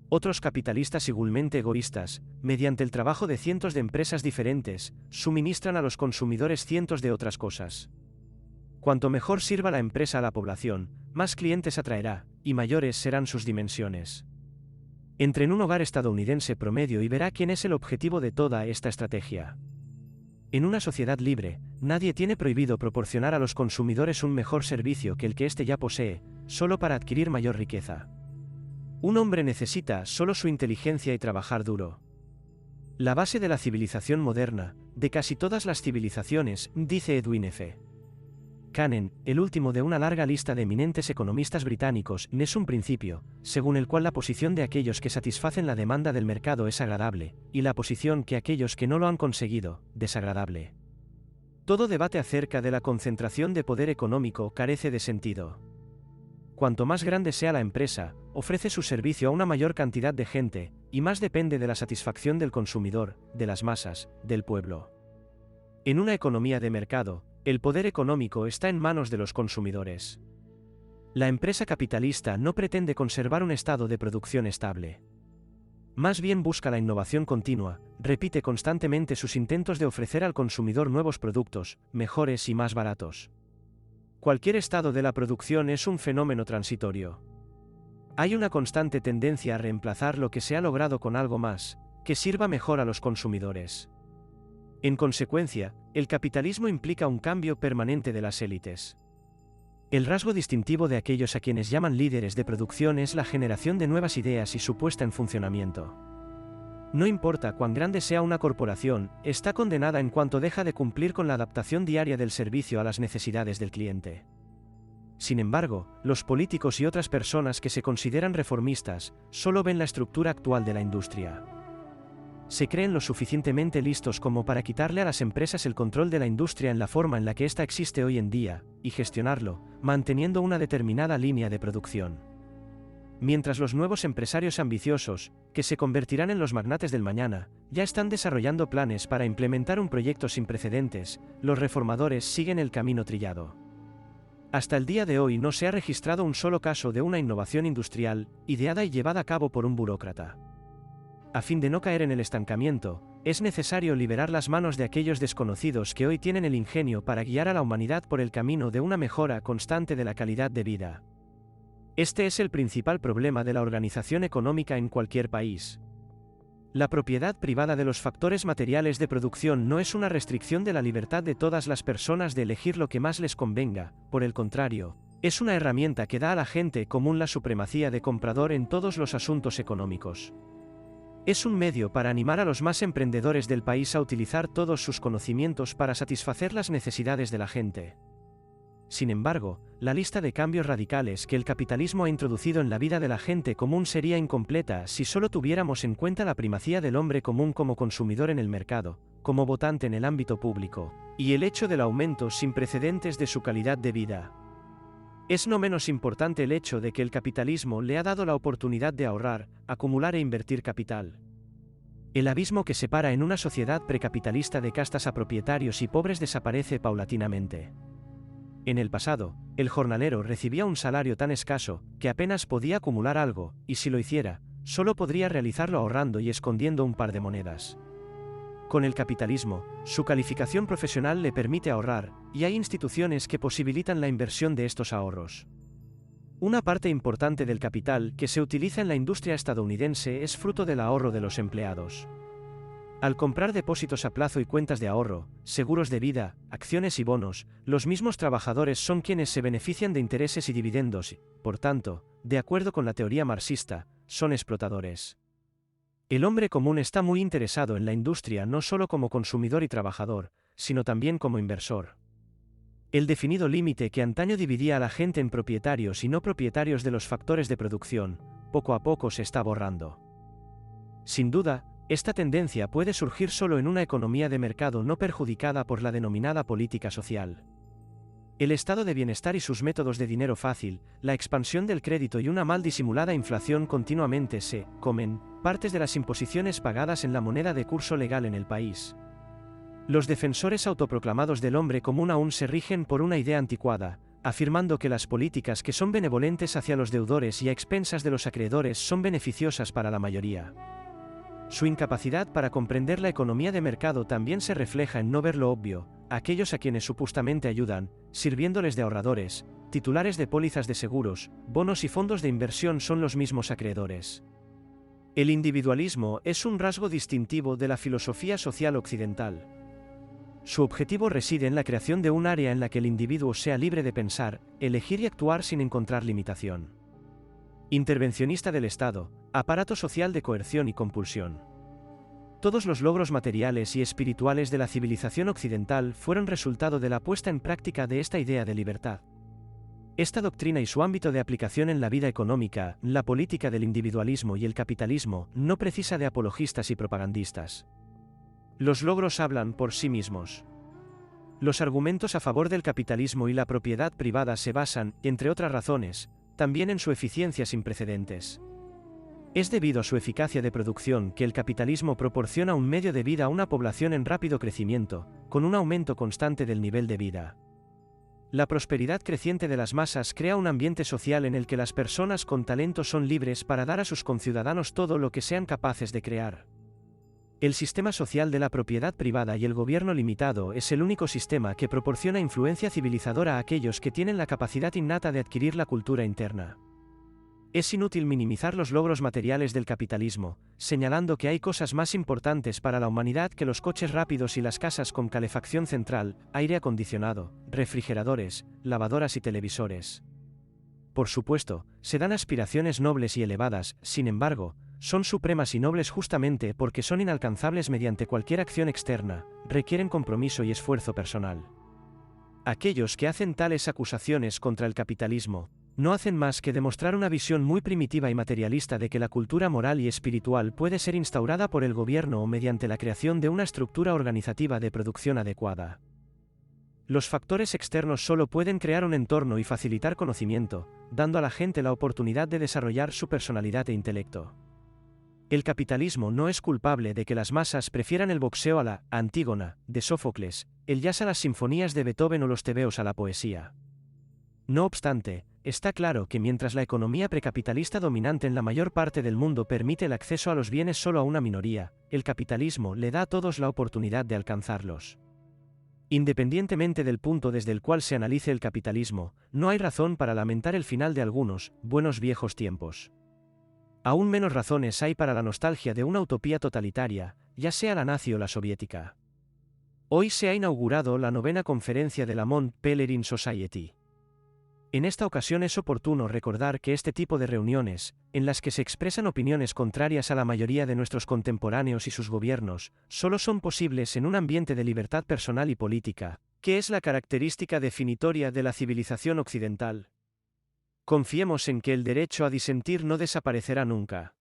Otros capitalistas igualmente egoístas, mediante el trabajo de cientos de empresas diferentes, suministran a los consumidores cientos de otras cosas. Cuanto mejor sirva la empresa a la población, más clientes atraerá, y mayores serán sus dimensiones. Entre en un hogar estadounidense promedio y verá quién es el objetivo de toda esta estrategia. En una sociedad libre, nadie tiene prohibido proporcionar a los consumidores un mejor servicio que el que éste ya posee, solo para adquirir mayor riqueza. Un hombre necesita solo su inteligencia y trabajar duro. La base de la civilización moderna, de casi todas las civilizaciones, dice Edwin F. Cannon, el último de una larga lista de eminentes economistas británicos, es un principio, según el cual la posición de aquellos que satisfacen la demanda del mercado es agradable, y la posición que aquellos que no lo han conseguido, desagradable. Todo debate acerca de la concentración de poder económico carece de sentido. Cuanto más grande sea la empresa, ofrece su servicio a una mayor cantidad de gente, y más depende de la satisfacción del consumidor, de las masas, del pueblo. En una economía de mercado, el poder económico está en manos de los consumidores. La empresa capitalista no pretende conservar un estado de producción estable. Más bien busca la innovación continua, repite constantemente sus intentos de ofrecer al consumidor nuevos productos, mejores y más baratos. Cualquier estado de la producción es un fenómeno transitorio. Hay una constante tendencia a reemplazar lo que se ha logrado con algo más, que sirva mejor a los consumidores. En consecuencia, el capitalismo implica un cambio permanente de las élites. El rasgo distintivo de aquellos a quienes llaman líderes de producción es la generación de nuevas ideas y su puesta en funcionamiento. No importa cuán grande sea una corporación, está condenada en cuanto deja de cumplir con la adaptación diaria del servicio a las necesidades del cliente. Sin embargo, los políticos y otras personas que se consideran reformistas, solo ven la estructura actual de la industria. Se creen lo suficientemente listos como para quitarle a las empresas el control de la industria en la forma en la que ésta existe hoy en día, y gestionarlo, manteniendo una determinada línea de producción. Mientras los nuevos empresarios ambiciosos, que se convertirán en los magnates del mañana, ya están desarrollando planes para implementar un proyecto sin precedentes, los reformadores siguen el camino trillado. Hasta el día de hoy no se ha registrado un solo caso de una innovación industrial, ideada y llevada a cabo por un burócrata. A fin de no caer en el estancamiento, es necesario liberar las manos de aquellos desconocidos que hoy tienen el ingenio para guiar a la humanidad por el camino de una mejora constante de la calidad de vida. Este es el principal problema de la organización económica en cualquier país. La propiedad privada de los factores materiales de producción no es una restricción de la libertad de todas las personas de elegir lo que más les convenga, por el contrario, es una herramienta que da a la gente común la supremacía de comprador en todos los asuntos económicos. Es un medio para animar a los más emprendedores del país a utilizar todos sus conocimientos para satisfacer las necesidades de la gente. Sin embargo, la lista de cambios radicales que el capitalismo ha introducido en la vida de la gente común sería incompleta si solo tuviéramos en cuenta la primacía del hombre común como consumidor en el mercado, como votante en el ámbito público, y el hecho del aumento sin precedentes de su calidad de vida. Es no menos importante el hecho de que el capitalismo le ha dado la oportunidad de ahorrar, acumular e invertir capital. El abismo que separa en una sociedad precapitalista de castas a propietarios y pobres desaparece paulatinamente. En el pasado, el jornalero recibía un salario tan escaso, que apenas podía acumular algo, y si lo hiciera, solo podría realizarlo ahorrando y escondiendo un par de monedas. Con el capitalismo, su calificación profesional le permite ahorrar, y hay instituciones que posibilitan la inversión de estos ahorros. Una parte importante del capital que se utiliza en la industria estadounidense es fruto del ahorro de los empleados. Al comprar depósitos a plazo y cuentas de ahorro, seguros de vida, acciones y bonos, los mismos trabajadores son quienes se benefician de intereses y dividendos y, por tanto, de acuerdo con la teoría marxista, son explotadores. El hombre común está muy interesado en la industria no solo como consumidor y trabajador, sino también como inversor. El definido límite que antaño dividía a la gente en propietarios y no propietarios de los factores de producción, poco a poco se está borrando. Sin duda, esta tendencia puede surgir solo en una economía de mercado no perjudicada por la denominada política social. El estado de bienestar y sus métodos de dinero fácil, la expansión del crédito y una mal disimulada inflación continuamente se comen partes de las imposiciones pagadas en la moneda de curso legal en el país. Los defensores autoproclamados del hombre común aún se rigen por una idea anticuada, afirmando que las políticas que son benevolentes hacia los deudores y a expensas de los acreedores son beneficiosas para la mayoría. Su incapacidad para comprender la economía de mercado también se refleja en no ver lo obvio: aquellos a quienes supuestamente ayudan, sirviéndoles de ahorradores, titulares de pólizas de seguros, bonos y fondos de inversión son los mismos acreedores. El individualismo es un rasgo distintivo de la filosofía social occidental. Su objetivo reside en la creación de un área en la que el individuo sea libre de pensar, elegir y actuar sin encontrar limitación. Intervencionista del Estado, aparato social de coerción y compulsión. Todos los logros materiales y espirituales de la civilización occidental fueron resultado de la puesta en práctica de esta idea de libertad. Esta doctrina y su ámbito de aplicación en la vida económica, la política del individualismo y el capitalismo, no precisa de apologistas y propagandistas. Los logros hablan por sí mismos. Los argumentos a favor del capitalismo y la propiedad privada se basan, entre otras razones, también en su eficiencia sin precedentes. Es debido a su eficacia de producción que el capitalismo proporciona un medio de vida a una población en rápido crecimiento, con un aumento constante del nivel de vida. La prosperidad creciente de las masas crea un ambiente social en el que las personas con talento son libres para dar a sus conciudadanos todo lo que sean capaces de crear. El sistema social de la propiedad privada y el gobierno limitado es el único sistema que proporciona influencia civilizadora a aquellos que tienen la capacidad innata de adquirir la cultura interna. Es inútil minimizar los logros materiales del capitalismo, señalando que hay cosas más importantes para la humanidad que los coches rápidos y las casas con calefacción central, aire acondicionado, refrigeradores, lavadoras y televisores. Por supuesto, se dan aspiraciones nobles y elevadas, sin embargo, son supremas y nobles justamente porque son inalcanzables mediante cualquier acción externa, requieren compromiso y esfuerzo personal. Aquellos que hacen tales acusaciones contra el capitalismo, no hacen más que demostrar una visión muy primitiva y materialista de que la cultura moral y espiritual puede ser instaurada por el gobierno o mediante la creación de una estructura organizativa de producción adecuada. Los factores externos solo pueden crear un entorno y facilitar conocimiento, dando a la gente la oportunidad de desarrollar su personalidad e intelecto. El capitalismo no es culpable de que las masas prefieran el boxeo a la Antígona, de Sófocles, el jazz a las sinfonías de Beethoven o los tebeos a la poesía. No obstante, está claro que mientras la economía precapitalista dominante en la mayor parte del mundo permite el acceso a los bienes solo a una minoría, el capitalismo le da a todos la oportunidad de alcanzarlos. Independientemente del punto desde el cual se analice el capitalismo, no hay razón para lamentar el final de algunos buenos viejos tiempos. Aún menos razones hay para la nostalgia de una utopía totalitaria, ya sea la nazi o la soviética. Hoy se ha inaugurado la 9ª conferencia de la Mont Pelerin Society. En esta ocasión es oportuno recordar que este tipo de reuniones, en las que se expresan opiniones contrarias a la mayoría de nuestros contemporáneos y sus gobiernos, solo son posibles en un ambiente de libertad personal y política, que es la característica definitoria de la civilización occidental. Confiemos en que el derecho a disentir no desaparecerá nunca.